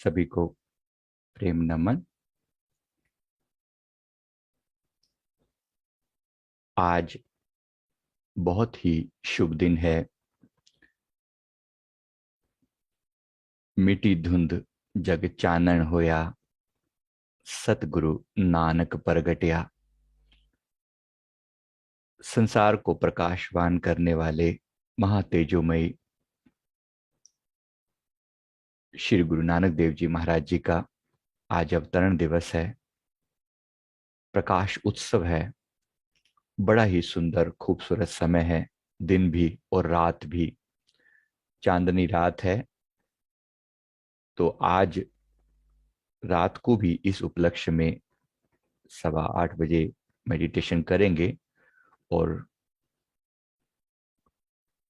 सभी को प्रेम नमन। आज बहुत ही शुभ दिन है। मिटी धुंध जग चानन होया, सतगुरु नानक प्रगटया। संसार को प्रकाशवान करने वाले महातेजोमयी श्री गुरु नानक देव जी महाराज जी का आज अवतरण दिवस है। प्रकाश उत्सव है। बड़ा ही सुंदर खूबसूरत समय है, दिन भी और रात भी। चांदनी रात है, तो आज रात को भी इस उपलक्ष्य में 8:15 मेडिटेशन करेंगे और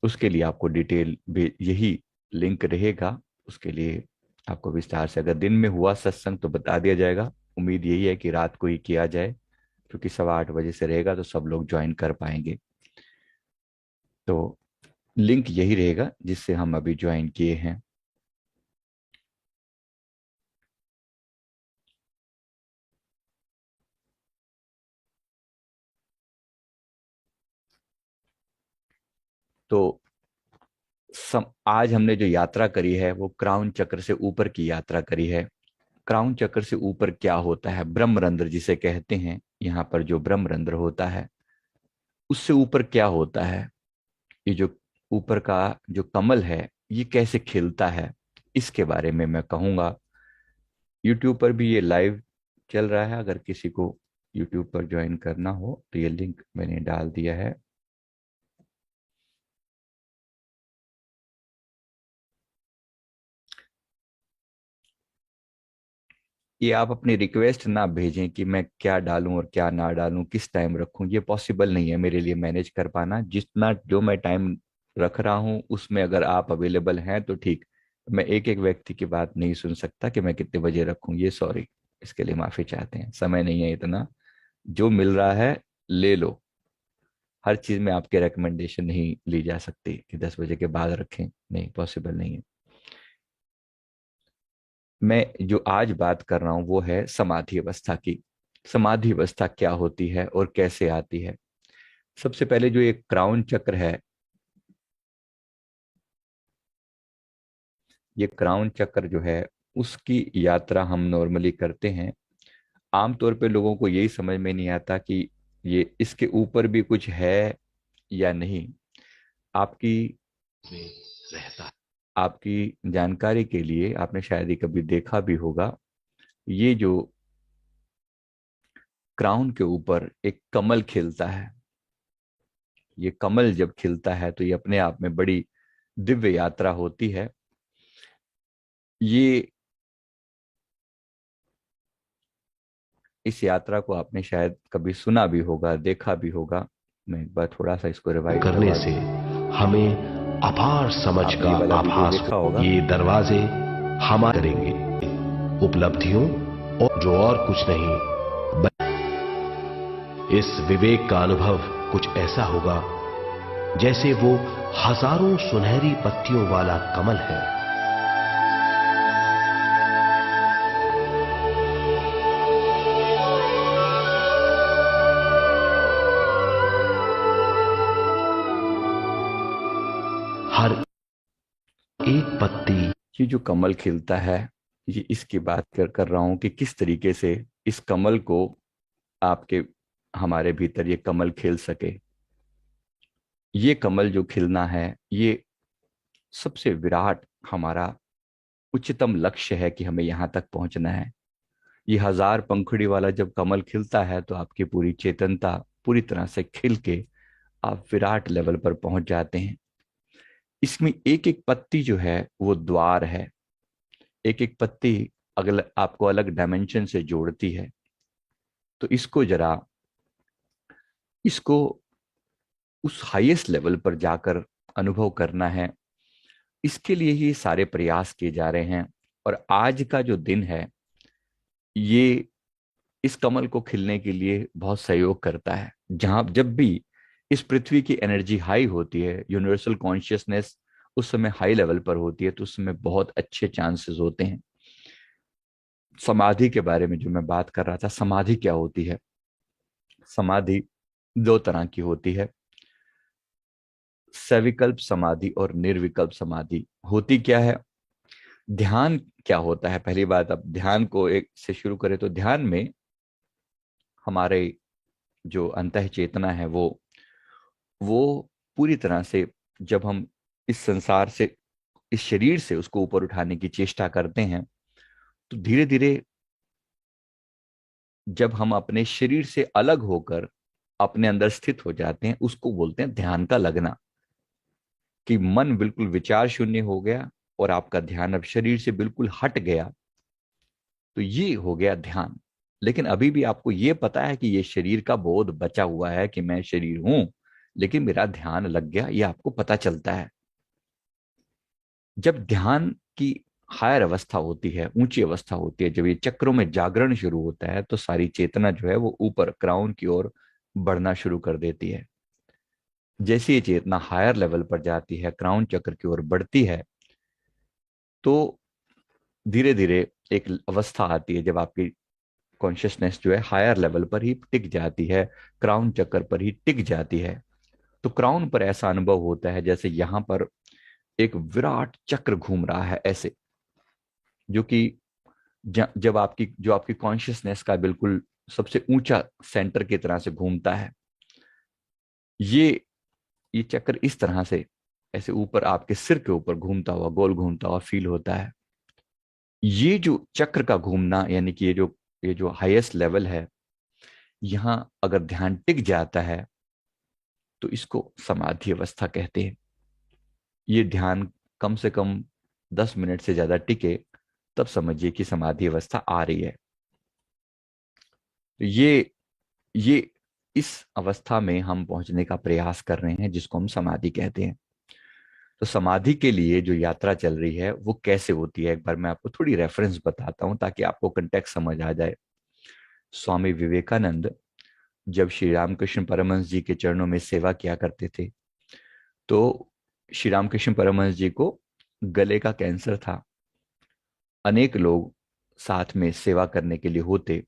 उसके लिए आपको डिटेल भी यही लिंक रहेगा। उसके लिए आपको विस्तार से, अगर दिन में हुआ सत्संग तो बता दिया जाएगा। उम्मीद यही है कि रात को ही किया जाए, क्योंकि 8:15 से रहेगा तो सब लोग ज्वाइन कर पाएंगे। तो लिंक यही रहेगा जिससे हम अभी ज्वाइन किए हैं। तो आज हमने जो यात्रा करी है वो क्राउन चक्र से ऊपर की यात्रा करी है। क्राउन चक्र से ऊपर क्या होता है? ब्रह्मरंध्र जिसे कहते हैं। यहाँ पर जो ब्रह्मरंध्र होता है उससे ऊपर क्या होता है? ये जो ऊपर का जो कमल है ये कैसे खिलता है, इसके बारे में मैं कहूँगा। यूट्यूब पर भी ये लाइव चल रहा है। अगर किसी को यूट्यूब पर ज्वाइन करना हो तो ये लिंक मैंने डाल दिया है। ये आप अपनी रिक्वेस्ट ना भेजें कि मैं क्या डालूं और क्या ना डालूं, किस टाइम रखूं। ये पॉसिबल नहीं है मेरे लिए मैनेज कर पाना। जितना जो मैं टाइम रख रहा हूं उसमें अगर आप अवेलेबल हैं तो ठीक। मैं एक एक व्यक्ति की बात नहीं सुन सकता कि मैं कितने बजे रखूं। ये सॉरी, इसके लिए माफी चाहते हैं। समय नहीं है इतना। जो मिल रहा है ले लो। हर चीज में आपके रिकमेंडेशन नहीं ली जा सकती कि 10 बजे के बाद रखें। नहीं, पॉसिबल नहीं है। मैं जो आज बात कर रहा हूं वो है समाधि अवस्था की। समाधि अवस्था क्या होती है और कैसे आती है? सबसे पहले जो एक क्राउन चक्र है, ये क्राउन चक्र जो है उसकी यात्रा हम नॉर्मली करते हैं। आमतौर पे लोगों को यही समझ में नहीं आता कि ये इसके ऊपर भी कुछ है या नहीं। आपकी में रहता है। आपकी जानकारी के लिए, आपने शायद ही कभी देखा भी होगा, ये जो क्राउन के ऊपर एक कमल खिलता है। ये कमल जब खिलता है तो ये अपने आप में बड़ी दिव्य यात्रा होती है। ये इस यात्रा को आपने शायद कभी सुना भी होगा, देखा भी होगा। मैं एक बार थोड़ा सा इसको रिवाइज करने करवा से दूं। हमें अपार समझ आपने का ये वाला वीडियो आभास देखा हो। होगा। ये दरवाजे हमारे करेंगे उपलब्धियों और जो और कुछ नहीं। इस विवेक का अनुभव कुछ ऐसा होगा जैसे वो हजारों सुनहरी पत्तियों वाला कमल है। हर एक पत्ती, ये जो कमल खिलता है, ये इसकी बात कर रहा हूं कि किस तरीके से इस कमल को आपके हमारे भीतर ये कमल खिल सके। ये कमल जो खिलना है ये सबसे विराट हमारा उच्चतम लक्ष्य है कि हमें यहाँ तक पहुंचना है। ये 1000 पंखुड़ी वाला जब कमल खिलता है तो आपकी पूरी चेतनता पूरी तरह से खिल के आप विराट लेवल पर पहुंच जाते हैं। इसमें एक एक पत्ती जो है वो द्वार है। एक एक पत्ती अगल आपको अलग डायमेंशन से जोड़ती है। तो इसको उस हाईएस्ट लेवल पर जाकर अनुभव करना है। इसके लिए ही सारे प्रयास किए जा रहे हैं। और आज का जो दिन है ये इस कमल को खिलने के लिए बहुत सहयोग करता है। जहां जब भी इस पृथ्वी की एनर्जी हाई होती है, यूनिवर्सल कॉन्शियसनेस उस समय हाई लेवल पर होती है, तो उस समय बहुत अच्छे चांसेस होते हैं समाधि के बारे में जो मैं बात कर रहा था, समाधि क्या होती है। समाधि दो तरह की होती है, सविकल्प समाधि और निर्विकल्प समाधि। होती क्या है, ध्यान क्या होता है। पहली बात, अब ध्यान को एक से शुरू करें तो ध्यान में हमारे जो अंतः चेतना है वो पूरी तरह से, जब हम इस संसार से, इस शरीर से उसको ऊपर उठाने की चेष्टा करते हैं, तो धीरे धीरे जब हम अपने शरीर से अलग होकर अपने अंदर स्थित हो जाते हैं, उसको बोलते हैं ध्यान का लगना। कि मन बिल्कुल विचार शून्य हो गया और आपका ध्यान अब शरीर से बिल्कुल हट गया, तो ये हो गया ध्यान। लेकिन अभी भी आपको ये पता है कि ये शरीर का बोध बचा हुआ है कि मैं शरीर हूं, लेकिन मेरा ध्यान लग गया, ये आपको पता चलता है। जब ध्यान की हायर अवस्था होती है, ऊंची अवस्था होती है, जब ये चक्रों में जागरण शुरू होता है, तो सारी चेतना जो है वो ऊपर क्राउन की ओर बढ़ना शुरू कर देती है। जैसे ये चेतना हायर लेवल पर जाती है, क्राउन चक्र की ओर बढ़ती है, तो धीरे धीरे एक अवस्था आती है जब आपकी कॉन्शियसनेस जो है हायर लेवल पर ही टिक जाती है, क्राउन चक्र पर ही टिक जाती है। तो क्राउन पर ऐसा अनुभव होता है जैसे यहां पर एक विराट चक्र घूम रहा है ऐसे, जो कि जब आपकी जो आपकी कॉन्शियसनेस का बिल्कुल सबसे ऊंचा सेंटर की तरह से घूमता है, ये ये चक्र इस तरह से ऐसे ऊपर आपके सिर के ऊपर घूमता हुआ, गोल घूमता हुआ फील होता है। ये जो चक्र का घूमना, यानी कि ये जो हाईएस्ट लेवल है, यहां अगर ध्यान टिक जाता है तो इसको समाधि अवस्था कहते हैं। ये ध्यान कम से कम 10 मिनट से ज्यादा टिके, तब समझिए कि समाधि अवस्था आ रही है। तो ये इस अवस्था में हम पहुंचने का प्रयास कर रहे हैं, जिसको हम समाधि कहते हैं। तो समाधि के लिए जो यात्रा चल रही है वो कैसे होती है, एक बार मैं आपको थोड़ी रेफरेंस बताता हूं ताकि आपको कंटेक्स्ट समझ आ जाए। स्वामी विवेकानंद जब श्री रामकृष्ण परमहंस जी के चरणों में सेवा किया करते थे, तो श्री रामकृष्ण परमहंस जी को गले का कैंसर था। अनेक लोग साथ में सेवा करने के लिए होते।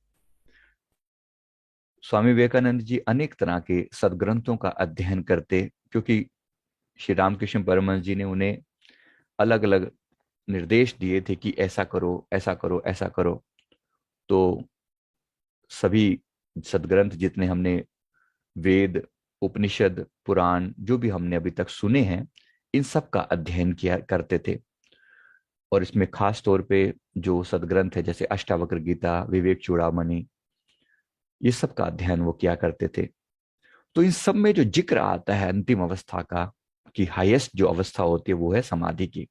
स्वामी विवेकानंद जी अनेक तरह के सदग्रंथों का अध्ययन करते, क्योंकि श्री रामकृष्ण परमहंस जी ने उन्हें अलग अलग निर्देश दिए थे कि ऐसा करो, ऐसा करो, ऐसा करो। तो सभी सदग्रंथ जितने हमने, वेद, उपनिषद, पुराण, जो भी हमने अभी तक सुने हैं, इन सब का अध्ययन किया करते थे। और इसमें खास तौर पे जो सदग्रंथ है जैसे अष्टावक्र गीता, विवेक चूड़ामणि, ये सब का अध्ययन वो किया करते थे। तो इन सब में जो जिक्र आता है अंतिम अवस्था का, कि हाईएस्ट जो अवस्था होती है वो है समाधि की।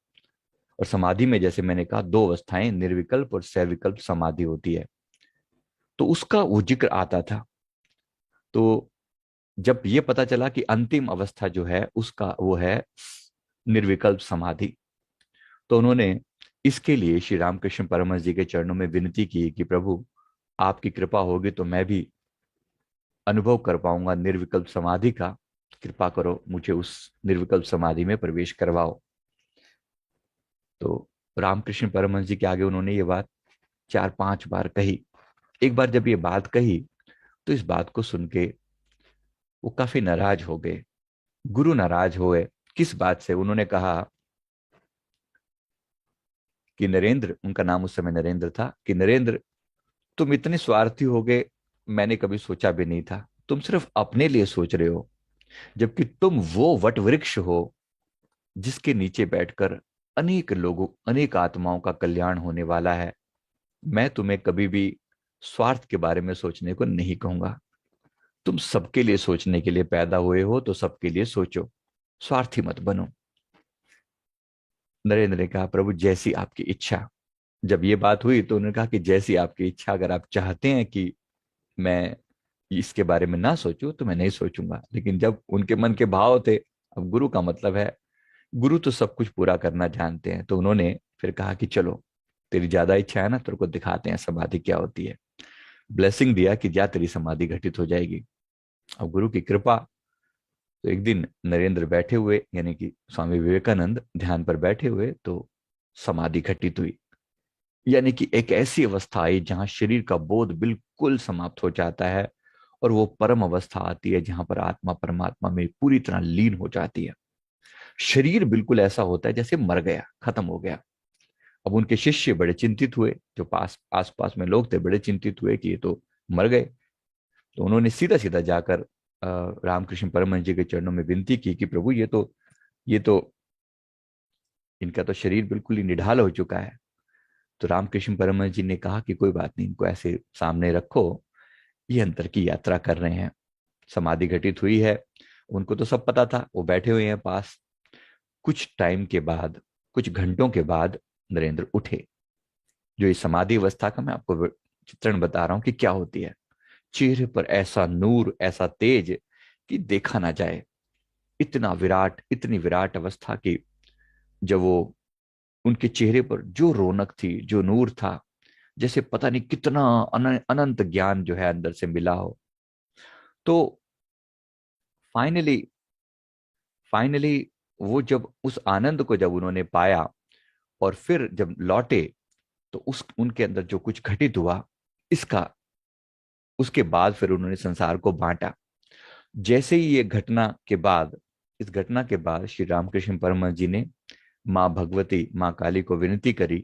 और समाधि में जैसे मैंने कहा, दो अवस्थाएं, निर्विकल्प और सविकल्प समाधि होती है। तो उसका वो जिक्र आता था। तो जब ये पता चला कि अंतिम अवस्था जो है उसका वो है निर्विकल्प समाधि, तो उन्होंने इसके लिए श्री रामकृष्ण परमहंस जी के चरणों में विनती की कि प्रभु, आपकी कृपा होगी तो मैं भी अनुभव कर पाऊंगा निर्विकल्प समाधि का। कृपा करो, मुझे उस निर्विकल्प समाधि में प्रवेश करवाओ। तो रामकृष्ण परमहंस जी के आगे उन्होंने ये बात 4-5 बार कही। एक बार जब ये बात कही, तो इस बात को सुन के वो काफी नाराज हो गए। गुरु नाराज हुए। किस बात से? उन्होंने कहा कि नरेंद्र, उनका नाम उस समय नरेंद्र था, कि नरेंद्र, तुम इतने स्वार्थी हो गए, मैंने कभी सोचा भी नहीं था। तुम सिर्फ अपने लिए सोच रहे हो, जबकि तुम वो वट वृक्ष हो जिसके नीचे बैठकर अनेक लोगों, अनेक आत्माओं का कल्याण होने वाला है। मैं तुम्हें कभी भी स्वार्थ के बारे में सोचने को नहीं कहूंगा। तुम सबके लिए सोचने के लिए पैदा हुए हो, तो सबके लिए सोचो, स्वार्थी मत बनो। नरेंद्र ने कहा, प्रभु जैसी आपकी इच्छा। जब ये बात हुई तो उन्होंने कहा कि जैसी आपकी इच्छा, अगर आप चाहते हैं कि मैं इसके बारे में ना सोचूं तो मैं नहीं सोचूंगा। लेकिन जब उनके मन के भाव थे, अब गुरु का मतलब है, गुरु तो सब कुछ पूरा करना जानते हैं, तो उन्होंने फिर कहा कि चलो, तेरी ज्यादा इच्छा है ना, तेरे को दिखाते हैं समाधि क्या होती है। ब्लेसिंग दिया कि जा, तेरी समाधि घटित हो जाएगी। अब गुरु की कृपा। तो एक दिन नरेंद्र बैठे हुए, यानी कि स्वामी विवेकानंद ध्यान पर बैठे हुए, तो समाधि घटित हुई। यानी कि एक ऐसी अवस्था आई जहां शरीर का बोध बिल्कुल समाप्त हो जाता है, और वो परम अवस्था आती है जहां पर आत्मा परमात्मा में पूरी तरह लीन हो जाती है। शरीर बिल्कुल ऐसा होता है जैसे मर गया, खत्म हो गया। अब उनके शिष्य बड़े चिंतित हुए, जो पास आस पास में लोग थे बड़े चिंतित हुए कि ये तो मर गए। तो उन्होंने सीधा सीधा जाकर रामकृष्ण परमहंस जी के चरणों में विनती की कि प्रभु, ये तो इनका तो शरीर बिल्कुल ही निढाल हो चुका है। तो रामकृष्ण परमहंस जी ने कहा कि कोई बात नहीं, इनको ऐसे सामने रखो, ये अंतर की यात्रा कर रहे हैं, समाधि घटित हुई है। उनको तो सब पता था, वो बैठे हुए हैं पास। कुछ टाइम के बाद, कुछ घंटों के बाद नरेंद्र उठे। जो इस समाधि अवस्था का मैं आपको चित्रण बता रहा हूं कि क्या होती है। चेहरे पर ऐसा नूर, ऐसा तेज कि देखा ना जाए। इतना विराट, इतनी विराट अवस्था की, जब वो, उनके चेहरे पर जो रौनक थी, जो नूर था, जैसे पता नहीं कितना अनंत ज्ञान जो है अंदर से मिला हो। तो फाइनली फाइनली वो जब उस आनंद को जब उन्होंने पाया, और फिर जब लौटे, तो उस उनके अंदर जो कुछ घटित हुआ, इसका, उसके बाद फिर उन्होंने संसार को बांटा। जैसे ही ये घटना के बाद, इस घटना के बाद श्री रामकृष्ण परमहंस जी ने माँ भगवती, माँ काली को विनती करी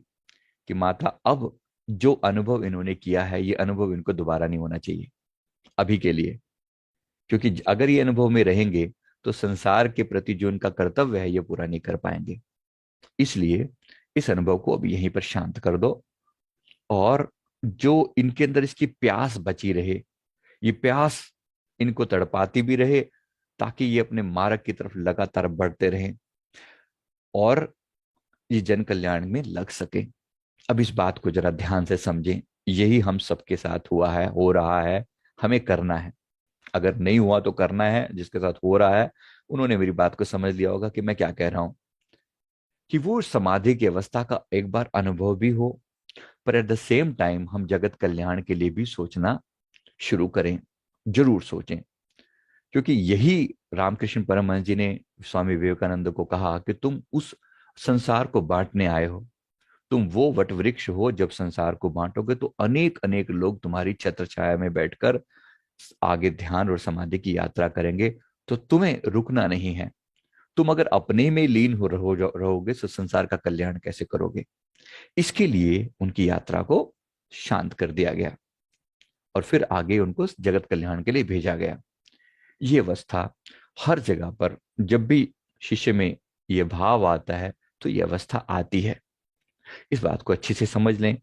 कि माता, अब जो अनुभव इन्होंने किया है, ये अनुभव इनको दोबारा नहीं होना चाहिए अभी के लिए। क्योंकि अगर ये अनुभव में रहेंगे तो संसार के प्रति जो इनका कर्तव्य है ये पूरा नहीं कर पाएंगे। इसलिए इस अनुभव को अब यहीं पर शांत कर दो, और जो इनके अंदर इसकी प्यास बची रहे, ये प्यास इनको तड़पाती भी रहे, ताकि ये अपने मार्ग की तरफ लगातार बढ़ते रहें और ये जन कल्याण में लग सके। अब इस बात को जरा ध्यान से समझें। यही हम सबके साथ हुआ है, हो रहा है, हमें करना है। अगर नहीं हुआ तो करना है, जिसके साथ हो रहा है उन्होंने मेरी बात को समझ लिया होगा कि मैं क्या कह रहा हूं। कि वो समाधि की अवस्था का एक बार अनुभव भी हो, पर एट द सेम टाइम हम जगत कल्याण के लिए भी सोचना शुरू करें। जरूर सोचें। क्योंकि यही रामकृष्ण परमहंस जी ने स्वामी विवेकानंद को कहा कि तुम उस संसार को बांटने आए हो। तुम वो वट वृक्ष हो, जब संसार को बांटोगे तो अनेक अनेक लोग तुम्हारी छत्र छाया में बैठकर आगे ध्यान और समाधि की यात्रा करेंगे। तो तुम्हें रुकना नहीं है। तुम अगर अपने में लीन हो रहोगे तो संसार का कल्याण कैसे करोगे। इसके लिए उनकी यात्रा को शांत कर दिया गया, और फिर आगे उनको जगत कल्याण के लिए भेजा गया। ये अवस्था हर जगह पर, जब भी शिष्य में यह भाव आता है, तो यह अवस्था आती है। इस बात को अच्छे से समझ लें।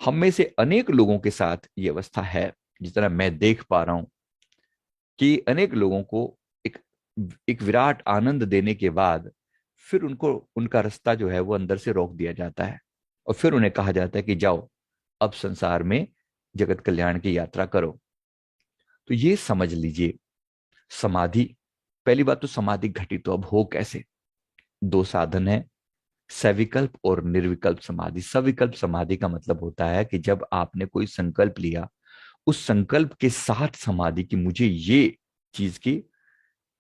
हम में से अनेक लोगों के साथ यह अवस्था है। जितना मैं देख पा रहा हूं कि अनेक लोगों को एक एक विराट आनंद देने के बाद फिर उनको, उनका रास्ता जो है वो अंदर से रोक दिया जाता है, और फिर उन्हें कहा जाता है कि जाओ, अब संसार में जगत कल्याण की यात्रा करो। तो ये समझ लीजिए, समाधि, पहली बात तो समाधि घटित तो अब हो कैसे। दो साधन है, सविकल्प और निर्विकल्प समाधि। सविकल्प समाधि का मतलब होता है कि जब आपने कोई संकल्प लिया, उस संकल्प के साथ समाधि की, मुझे चीज की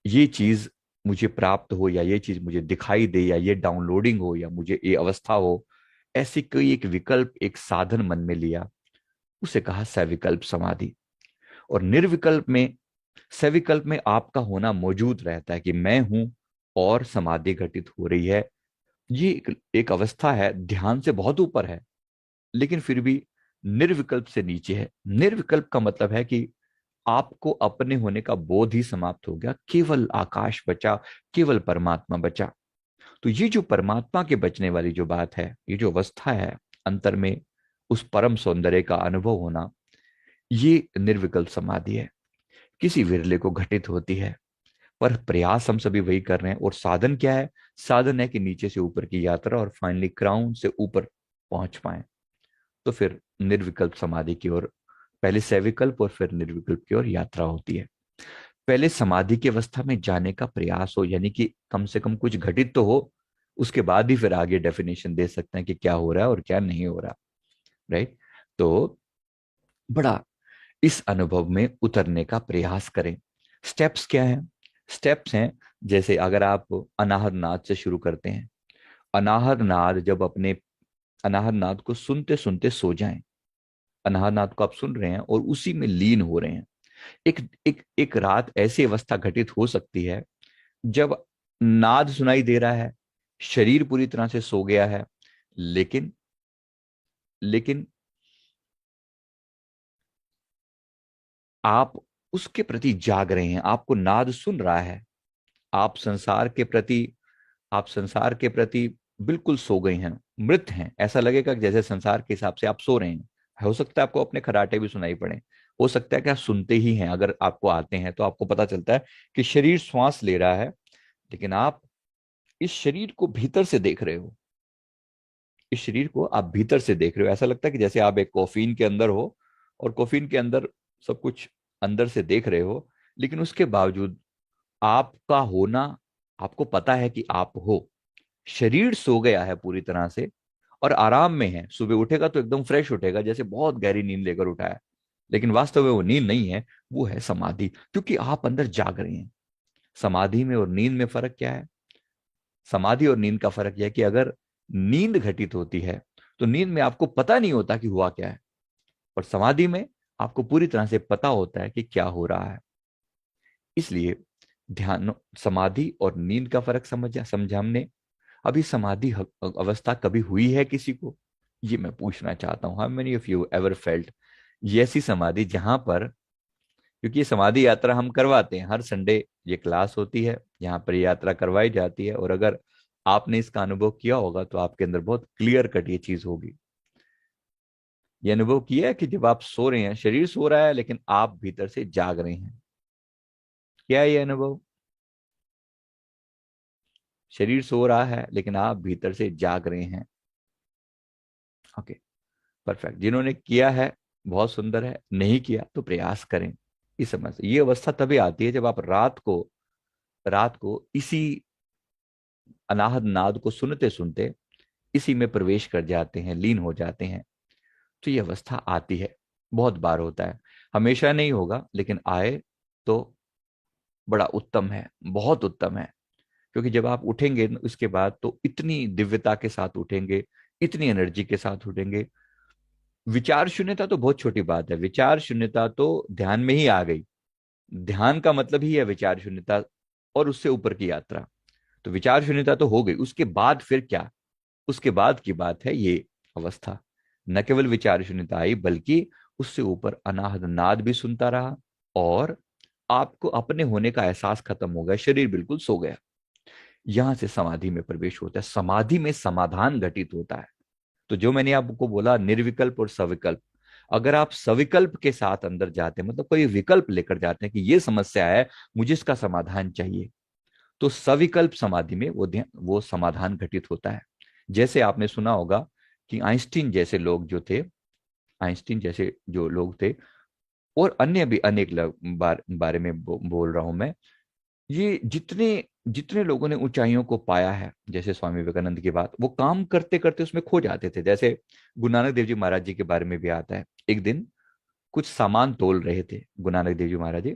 ये चीज मुझे प्राप्त हो, या ये चीज मुझे दिखाई दे, या ये डाउनलोडिंग हो, या मुझे ये अवस्था हो, ऐसी कोई एक विकल्प, एक साधन मन में लिया, उसे कहा सविकल्प समाधि। और निर्विकल्प में, सविकल्प में आपका होना मौजूद रहता है कि मैं हूं और समाधि घटित हो रही है। ये एक अवस्था है, ध्यान से बहुत ऊपर है, लेकिन फिर भी निर्विकल्प से नीचे है। निर्विकल्प का मतलब है कि आपको अपने होने का बोध ही समाप्त हो गया, केवल आकाश बचा, केवल परमात्मा बचा। तो ये जो परमात्मा के बचने वाली जो बात है, ये जो अवस्था है अंतर में, उस परम सौंदर्य का अनुभव होना, ये निर्विकल्प समाधि है। किसी विरले को घटित होती है, पर प्रयास हम सभी वही कर रहे हैं। और साधन क्या है? साधन है कि नीचे से ऊपर की यात्रा, और फाइनली क्राउन से ऊपर पहुंच पाए। तो फिर निर्विकल्प समाधि की ओर, पहले सविकल्प और फिर निर्विकल्प की ओर यात्रा होती है। पहले समाधि की अवस्था में जाने का प्रयास हो, यानी कि कम से कम कुछ घटित तो हो, उसके बाद ही फिर आगे डेफिनेशन दे सकते हैं कि क्या हो रहा है और क्या नहीं हो रहा। राइट। तो बड़ा इस अनुभव में उतरने का प्रयास करें। स्टेप्स क्या हैं? स्टेप्स हैं, जैसे अगर आप अनाहर नाद से शुरू करते हैं। अनाहर नाद जब अपने अनाहत नाद को सुनते सुनते सो जाएं। अनाहत नाद को आप सुन रहे हैं और उसी में लीन हो रहे हैं। एक एक एक रात ऐसी अवस्था घटित हो सकती है जब नाद सुनाई दे रहा है, शरीर पूरी तरह से सो गया है, लेकिन लेकिन आप उसके प्रति जाग रहे हैं, आपको नाद सुन रहा है। आप संसार के प्रति आप संसार के प्रति बिल्कुल सो गए हैं, मृत हैं। ऐसा लगेगा कि जैसे संसार के हिसाब से आप सो रहे हैं। हो सकता है आपको अपने खराटे भी सुनाई पड़े, हो सकता है कि आप सुनते ही हैं। अगर आपको आते हैं तो आपको पता चलता है कि शरीर श्वास ले रहा है, लेकिन आप इस शरीर को भीतर से देख रहे हो। इस शरीर को आप भीतर से देख रहे हो। ऐसा लगता है कि जैसे आप एक कॉफीन के अंदर हो और कॉफीन के अंदर सब कुछ अंदर से देख रहे हो, लेकिन उसके बावजूद आपका होना, आपको पता है कि आप हो। शरीर सो गया है पूरी तरह से और आराम में है। सुबह उठेगा तो एकदम फ्रेश उठेगा, जैसे बहुत गहरी नींद लेकर उठा है। लेकिन वास्तव में वो नींद नहीं है, वो है समाधि, क्योंकि आप अंदर जाग रहे हैं। समाधि में और नींद में फर्क क्या है? समाधि और नींद का फर्क यह है कि अगर नींद घटित होती है तो नींद में आपको पता नहीं होता कि हुआ क्या है, और समाधि में आपको पूरी तरह से पता होता है कि क्या हो रहा है। इसलिए ध्यान, समाधि और नींद का फर्क समझा हमने। अभी समाधि अवस्था कभी हुई है किसी को? ये मैं पूछना चाहता हूं, how many of you ever felt ये ऐसी समाधि जहां पर, क्योंकि ये समाधि यात्रा हम करवाते हैं हर संडे, ये क्लास होती है, यहाँ पर ये यात्रा करवाई जाती है। और अगर आपने इसका अनुभव किया होगा तो आपके अंदर बहुत क्लियर कट ये चीज होगी। ये अनुभव किया है कि जब आप सो रहे हैं, शरीर सो रहा है लेकिन आप भीतर से जाग रहे हैं। क्या है ये अनुभव? शरीर सो रहा है लेकिन आप भीतर से जाग रहे हैं। Okay, perfect. जिन्होंने किया है बहुत सुंदर है, नहीं किया तो प्रयास करें। इस समय से ये अवस्था तभी आती है जब आप रात को इसी अनाहद नाद को सुनते सुनते इसी में प्रवेश कर जाते हैं, लीन हो जाते हैं। तो ये अवस्था आती है, बहुत बार होता है। हमेशा नहीं होगा, लेकिन आए तो बड़ा उत्तम है, बहुत उत्तम है। क्योंकि जब आप उठेंगे उसके बाद तो इतनी दिव्यता के साथ उठेंगे, इतनी एनर्जी के साथ उठेंगे। विचार शून्यता तो बहुत छोटी बात है, विचार शून्यता तो ध्यान में ही आ गई। ध्यान का मतलब ही है विचार शून्यता और उससे ऊपर की यात्रा। तो विचार शून्यता तो हो गई, उसके बाद फिर क्या? उसके बाद की बात है ये अवस्था। न केवल विचार शून्यता आई, बल्कि उससे ऊपर अनाहद नाद भी सुनता रहा, और आपको अपने होने का एहसास खत्म हो गया, शरीर बिल्कुल सो गया। यहां से समाधि में प्रवेश होता है, समाधि में समाधान घटित होता है। तो जो मैंने आपको बोला, निर्विकल्प और सविकल्प, अगर आप सविकल्प के साथ अंदर जाते हैं, मतलब कोई विकल्प लेकर जाते हैं कि ये समस्या है, मुझे इसका समाधान चाहिए, तो सविकल्प समाधि में वो समाधान घटित होता है। जैसे आपने सुना होगा कि आइंस्टीन जैसे लोग जो थे, आइंस्टीन जैसे जो लोग थे, और अन्य भी अनेक बारे में बोल रहा हूं मैं। ये जितने जितने लोगों ने ऊंचाइयों को पाया है, जैसे स्वामी विवेकानंद की बात, वो काम करते करते उसमें खो जाते थे। जैसे गुरु नानक देव जी महाराज जी के बारे में भी आता है, एक दिन कुछ सामान तोल रहे थे गुरु नानक देव जी महाराज जी।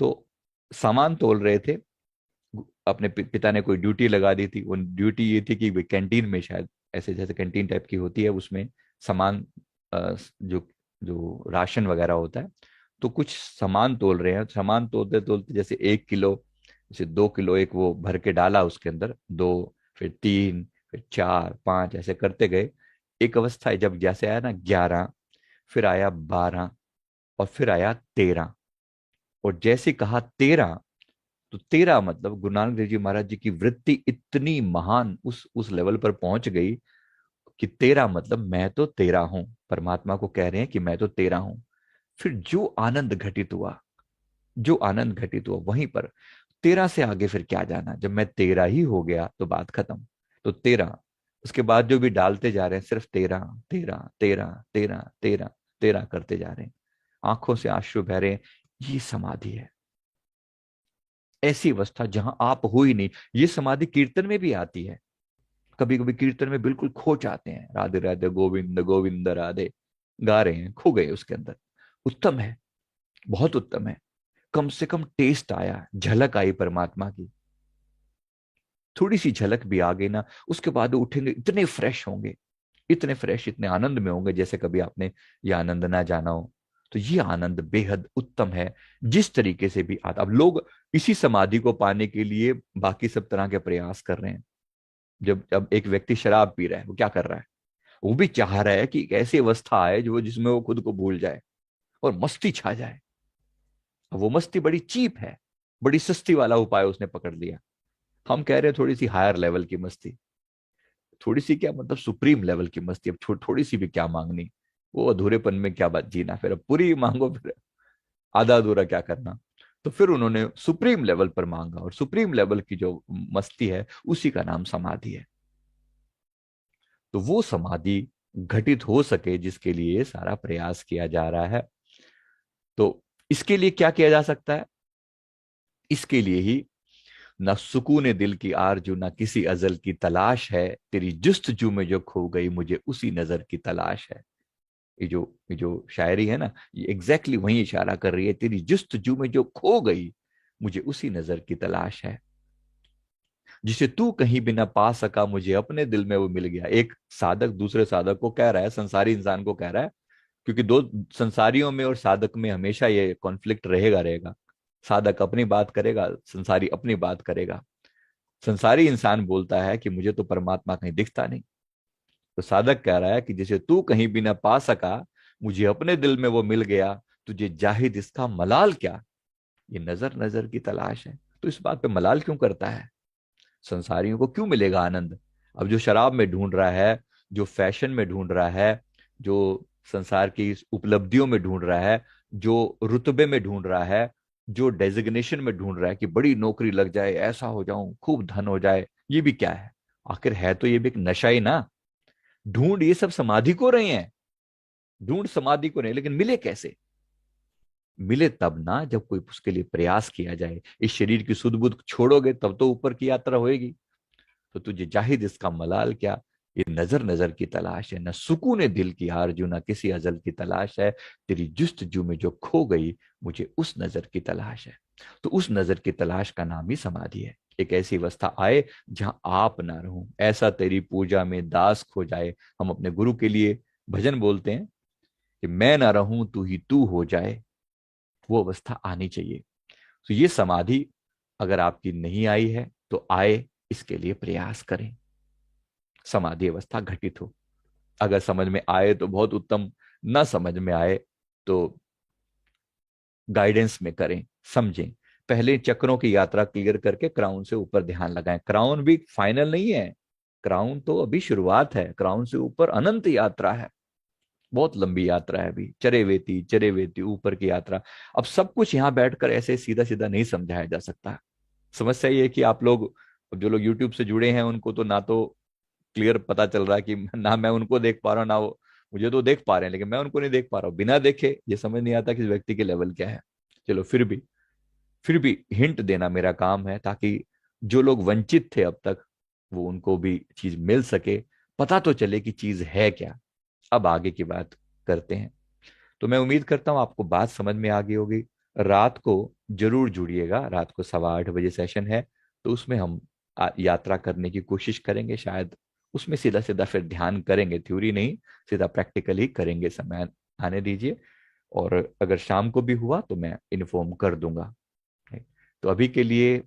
तो सामान तोल रहे थे, अपने पिता ने कोई ड्यूटी लगा दी थी। वो ड्यूटी ये थी कि वे कैंटीन में, शायद ऐसे जैसे कैंटीन टाइप की होती है, उसमें सामान, जो जो राशन वगैरह होता है, तो कुछ सामान तोल रहे हैं। सामान तोलते तोलते जैसे 1 किलो, जैसे 2 किलो एक वो भर के डाला उसके अंदर, दो, फिर तीन, फिर चार, पांच, ऐसे करते गए। एक अवस्था है जब जैसे आया ना 11, फिर आया 12, और फिर आया 13। और जैसे कहा 13, तो 13 मतलब गुरु नानक देव जी महाराज जी की वृत्ति इतनी महान उस लेवल पर पहुंच गई कि 13 मतलब मैं तो तेरा हूं। परमात्मा को कह रहे हैं कि मैं तो तेरा हूं। फिर जो आनंद घटित हुआ, जो आनंद घटित हुआ वहीं पर, 13 से आगे फिर क्या जाना, जब मैं तेरा ही हो गया तो बात खत्म। तो 13, उसके बाद जो भी डालते जा रहे हैं सिर्फ 13, 13, 13, 13, 13, 13 करते जा रहे हैं, आंखों से आंसू बह रहे हैं। ये समाधि है, ऐसी अवस्था जहां आप हो ही नहीं। ये समाधि कीर्तन में भी आती है। कभी कभी कीर्तन में बिल्कुल खो जाते हैं, राधे राधे गोविंद गोविंद राधे गा रहे हैं, खो गए उसके अंदर। उत्तम है, बहुत उत्तम है। कम से कम टेस्ट आया, झलक आई परमात्मा की। थोड़ी सी झलक भी आ गई ना, उसके बाद उठेंगे इतने फ्रेश होंगे, इतने फ्रेश, इतने आनंद में होंगे जैसे कभी आपने ये आनंद ना जाना हो। तो ये आनंद बेहद उत्तम है। जिस तरीके से भी आता, अब लोग इसी समाधि को पाने के लिए बाकी सब तरह के प्रयास कर रहे हैं। जब अब एक व्यक्ति शराब पी रहा है, वो क्या कर रहा है? वो भी चाह रहा है कि एक ऐसी अवस्था आए जो जिसमें वो खुद को भूल जाए और मस्ती छा जाए। अब वो मस्ती बड़ी चीप है, बड़ी सस्ती वाला उपाय उसने पकड़ लिया। हम कह रहे हैं थोड़ी सी हायर लेवल की मस्ती। थोड़ी सी क्या मतलब, सुप्रीम लेवल की मस्ती। अब थोड़ी सी भी क्या मांगनी, वो अधूरेपन में क्या बात जीना, फिर अब पूरी मांगो, फिर आधा अधूरा क्या करना। तो फिर उन्होंने सुप्रीम लेवल पर मांगा, और सुप्रीम लेवल की जो मस्ती है उसी का नाम समाधि है। तो वो समाधि घटित हो सके जिसके लिए सारा प्रयास किया जा रहा है। तो इसके लिए क्या किया जा सकता है? इसके लिए ही, न सुकून दिल की आरजू न किसी अजल की तलाश है, तेरी जुस्तजू में जो खो गई मुझे उसी नजर की तलाश है। ये जो शायरी है ना, ये एग्जैक्टली वही इशारा कर रही है, तेरी जुस्तजू में जो खो गई मुझे उसी नजर की तलाश है। जिसे तू कहीं भी ना पा सका मुझे अपने दिल में वो मिल गया। एक साधक दूसरे साधक को कह रहा है, संसारी इंसान को कह रहा है, क्योंकि दो संसारियों में और साधक में हमेशा ये कॉन्फ्लिक्ट रहेगा रहेगा। साधक अपनी बात करेगा, संसारी अपनी बात करेगा। संसारी इंसान बोलता है कि मुझे तो परमात्मा कहीं दिखता नहीं। तो साधक कह रहा है कि जिसे तू कहीं भी ना पा सका मुझे अपने दिल में वो मिल गया, तुझे जाहिद इसका मलाल क्या। ये नजर नजर की तलाश है। तो इस बात पे मलाल क्यों करता है? संसारियों को क्यों मिलेगा आनंद? अब जो शराब में ढूंढ रहा है, जो फैशन में ढूंढ रहा है, जो संसार की इस उपलब्धियों में ढूंढ रहा है, जो रुतबे में ढूंढ रहा है, जो डेजिग्नेशन में ढूंढ रहा है कि बड़ी नौकरी लग जाए, ऐसा हो जाऊं, खूब धन हो जाए, ये भी क्या है? आखिर है तो ये भी एक नशा ही ना। ढूंढ ये सब समाधि को रहे हैं, ढूंढ समाधि को नहीं, लेकिन मिले कैसे? मिले तब ना जब कोई उसके लिए प्रयास किया जाए। इस शरीर की सुध बुध छोड़ोगे तब तो ऊपर की यात्रा होएगी। तो तुझे जाहिद इसका मलाल क्या, ये नजर नजर की तलाश है, न सुकून दिल की आरजू न किसी अजल की तलाश है, तेरी जुस्तजू में जो खो गई मुझे उस नजर की तलाश है। तो उस नजर की तलाश का नाम ही समाधि है। एक ऐसी अवस्था आए जहां आप ना रहूं, ऐसा तेरी पूजा में दास खो जाए। हम अपने गुरु के लिए भजन बोलते हैं कि मैं ना रहूं तू ही तू हो जाए। वो अवस्था आनी चाहिए। तो ये समाधि अगर आपकी नहीं आई है तो आए, इसके लिए प्रयास करें, समाधि अवस्था घटित हो। अगर समझ में आए तो बहुत उत्तम, ना समझ में आए तो गाइडेंस में करें, समझें। पहले चक्रों की यात्रा क्लियर करके क्राउन से ऊपर ध्यान लगाएं। क्राउन भी फाइनल नहीं है, क्राउन तो अभी शुरुआत है। क्राउन से ऊपर अनंत यात्रा है, बहुत लंबी यात्रा है अभी। चरे वेती ऊपर की यात्रा। अब सब कुछ यहां बैठकर ऐसे सीधा सीधा नहीं समझाया जा सकता। समस्या ये है कि आप लोग, जो लोग यूट्यूब से जुड़े हैं, उनको तो ना तो क्लियर पता चल रहा है कि ना मैं उनको देख पा रहा हूँ, ना वो मुझे तो देख पा रहे हैं, लेकिन मैं उनको नहीं देख पा रहा हूँ। बिना देखे ये समझ नहीं आता कि इस व्यक्ति के लेवल क्या है। चलो फिर भी हिंट देना मेरा काम है, ताकि जो लोग वंचित थे अब तक, वो उनको भी चीज मिल सके, पता तो चले कि चीज है क्या। अब आगे की बात करते हैं। तो मैं उम्मीद करता हूँ आपको बात समझ में आ गई होगी। रात को जरूर जुड़िएगा, रात को 8:15 बजे सेशन है। तो उसमें हम यात्रा करने की कोशिश करेंगे। शायद उसमें सीधा सीधा फिर ध्यान करेंगे, थ्योरी नहीं, सीधा प्रैक्टिकल ही करेंगे। समय आने दीजिए, और अगर शाम को भी हुआ तो मैं इन्फॉर्म कर दूंगा। तो अभी के लिए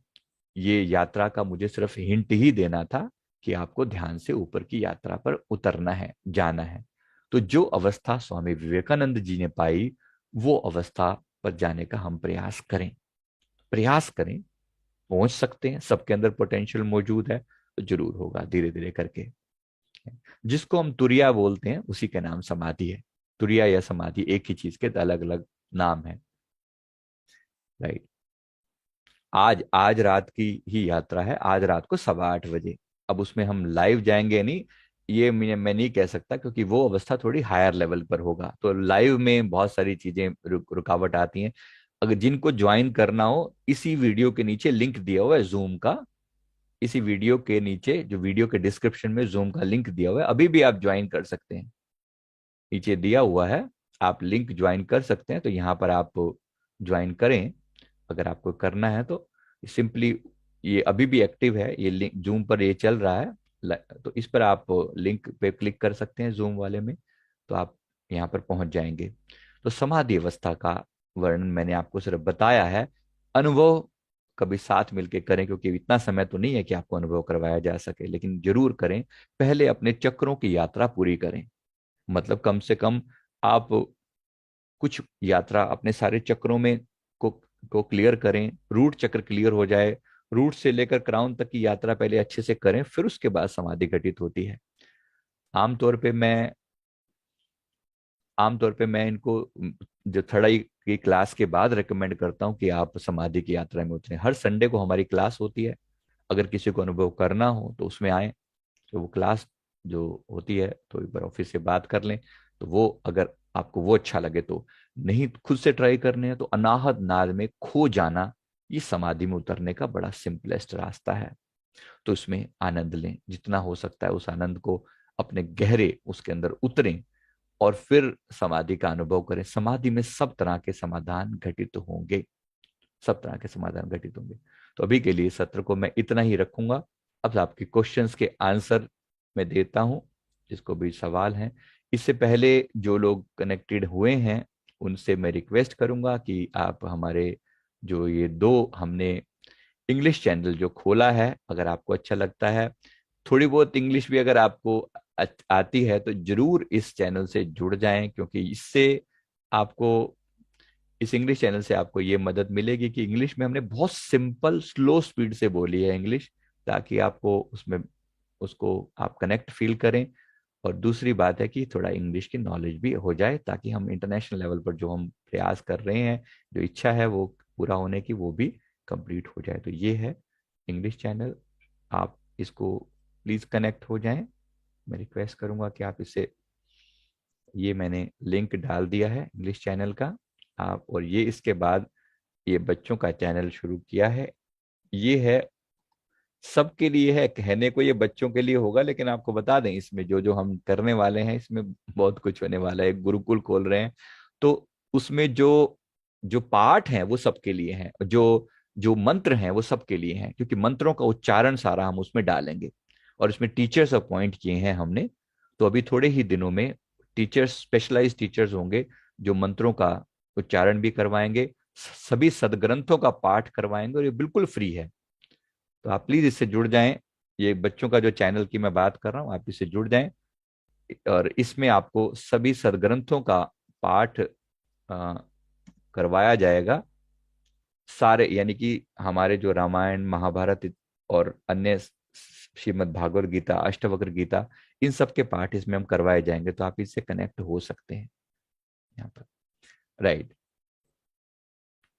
ये यात्रा का मुझे सिर्फ हिंट ही देना था कि आपको ध्यान से ऊपर की यात्रा पर उतरना है, जाना है। तो जो अवस्था स्वामी विवेकानंद जी ने पाई, वो अवस्था पर जाने का हम प्रयास करें, प्रयास करें। पहुंच सकते हैं, सबके अंदर पोटेंशियल मौजूद है, तो जरूर होगा धीरे धीरे करके। जिसको हम तुरिया बोलते हैं उसी का नाम समाधि है। तुरिया या समाधि एक ही चीज के अलग अलग नाम है। राइट। आज आज रात की ही यात्रा है, आज रात को 8:15 बजे। अब उसमें हम लाइव जाएंगे नहीं, ये मैं नहीं कह सकता, क्योंकि वो अवस्था थोड़ी हायर लेवल पर होगा। तो लाइव में बहुत सारी चीजें रुकावट आती हैं। अगर जिनको ज्वाइन करना हो, इसी वीडियो के नीचे लिंक दिया हुआ है जूम का। इसी वीडियो के नीचे, जो वीडियो के डिस्क्रिप्शन में जूम का लिंक दिया हुआ है, अभी भी आप ज्वाइन कर सकते हैं। नीचे दिया हुआ है, आप लिंक ज्वाइन कर सकते हैं। तो यहाँ पर आप ज्वाइन करें अगर आपको करना है तो। सिंपली, ये अभी भी एक्टिव है, ये लिंक जूम पर ये चल रहा है। तो इस पर आप लिंक पे क्लिक कर सकते हैं जूम वाले में, तो आप यहाँ पर पहुंच जाएंगे। तो समाधि अवस्था का वर्णन मैंने आपको सिर्फ बताया है। अनुभव कभी साथ मिलके करें, क्योंकि इतना समय तो नहीं है कि आपको अनुभव करवाया जा सके, लेकिन जरूर करें। पहले अपने चक्रों की यात्रा पूरी करें, मतलब कम से कम आप कुछ यात्रा अपने सारे चक्रों में को को क्लियर करें, रूट चक्र क्लियर हो जाए। रूट से लेकर क्राउन तक की यात्रा पहले अच्छे से करें, फिर उसके बाद समाधि घटित होती है। आमतौर पे मैं आमतौर पे मैं इनको जो थर्ड की क्लास के बाद रिकमेंड करता हूँ कि आप समाधि की यात्रा में उतरें। हर संडे को हमारी क्लास होती है, अगर किसी को अनुभव करना हो तो उसमें आए। तो वो क्लास जो होती है, तो एक बार ऑफिस से बात कर लें। तो वो अगर आपको वो अच्छा लगे तो, नहीं खुद से ट्राई करने हैं तो अनाहत नाद में खो जाना, ये समाधि में उतरने का बड़ा सिंपलेस्ट रास्ता है। तो इसमें आनंद लें, जितना हो सकता है उस आनंद को अपने गहरे उसके अंदर उतरें, और फिर समाधि का अनुभव करें। समाधि में सब तरह के समाधान घटित होंगे, सब तरह के समाधान घटित होंगे। तो अभी के लिए सत्र को मैं इतना ही रखूंगा। अब आपके क्वेश्चंस के आंसर मैं देता हूं, जिसको भी सवाल हैं। इससे पहले जो लोग कनेक्टेड हुए हैं, उनसे मैं रिक्वेस्ट करूंगा कि आप हमारे जो ये दो हमने इंग्लिश चैनल जो खोला है, अगर आपको अच्छा लगता है, थोड़ी बहुत इंग्लिश भी अगर आपको आती है, तो जरूर इस चैनल से जुड़ जाएं, क्योंकि इससे आपको, इस इंग्लिश चैनल से आपको ये मदद मिलेगी कि इंग्लिश में हमने बहुत सिंपल स्लो स्पीड से बोली है इंग्लिश, ताकि आपको उसमें उसको आप कनेक्ट फील करें। और दूसरी बात है कि थोड़ा इंग्लिश की नॉलेज भी हो जाए, ताकि हम इंटरनेशनल लेवल पर जो हम प्रयास कर रहे हैं, जो इच्छा है वो पूरा होने की, वो भी कंप्लीट हो जाए। तो ये है इंग्लिश चैनल, आप इसको प्लीज़ कनेक्ट हो जाएं। मैं रिक्वेस्ट करूंगा कि आप इसे, ये मैंने लिंक डाल दिया है इंग्लिश चैनल का आप, और ये इसके बाद ये बच्चों का चैनल शुरू किया है। ये है सबके लिए है, कहने को ये बच्चों के लिए होगा, लेकिन आपको बता दें इसमें जो जो हम करने वाले हैं, इसमें बहुत कुछ होने वाला है। एक गुरुकुल खोल रहे हैं, तो उसमें जो जो पाठ हैं वो सबके लिए हैं, जो जो मंत्र हैं वो सबके लिए हैं, क्योंकि मंत्रों का उच्चारण सारा हम उसमें डालेंगे। और इसमें टीचर्स अपॉइंट किए हैं हमने। तो अभी थोड़े ही दिनों में टीचर्स, स्पेशलाइज्ड टीचर्स होंगे, जो मंत्रों का उच्चारण भी करवाएंगे, सभी सदग्रंथों का पाठ करवाएंगे, और ये बिल्कुल फ्री है। तो आप प्लीज इससे जुड़ जाएं। ये बच्चों का जो चैनल की मैं बात कर रहा हूं, आप इससे जुड़ जाएं। और इसमें आपको सभी सदग्रंथों का पाठ करवाया जाएगा, सारे, यानी कि हमारे जो रामायण महाभारत और अन्य श्रीमद् भागवत गीता, अष्टवक्र गीता, इन सब के पाठ इसमें हम करवाए जाएंगे। तो आप इससे कनेक्ट हो सकते हैं यहाँ पर, राइट।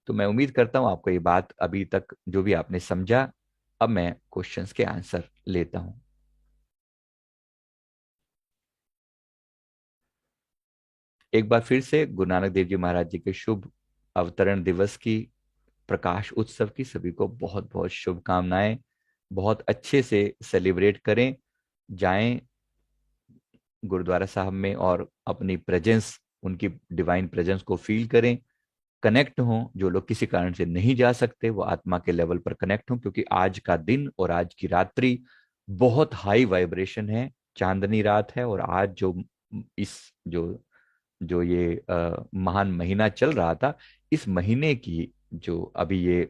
तो मैं उम्मीद करता हूं आपको ये बात अभी तक जो भी आपने समझा। अब मैं क्वेश्चंस के आंसर लेता हूं। एक बार फिर से गुरु नानक देव जी महाराज जी के शुभ अवतरण दिवस की, प्रकाश उत्सव की सभी को बहुत बहुत शुभकामनाएं। बहुत अच्छे से सेलिब्रेट करें, जाएं गुरुद्वारा साहब में और अपनी प्रेजेंस, उनकी डिवाइन प्रेजेंस को फील करें। कनेक्ट हों, जो लोग किसी कारण से नहीं जा सकते वो आत्मा के लेवल पर कनेक्ट हों, क्योंकि आज का दिन और आज की रात्रि बहुत हाई वाइब्रेशन है। चांदनी रात है, और आज जो इस जो जो ये महान महीना चल रहा था, इस महीने की जो अभी ये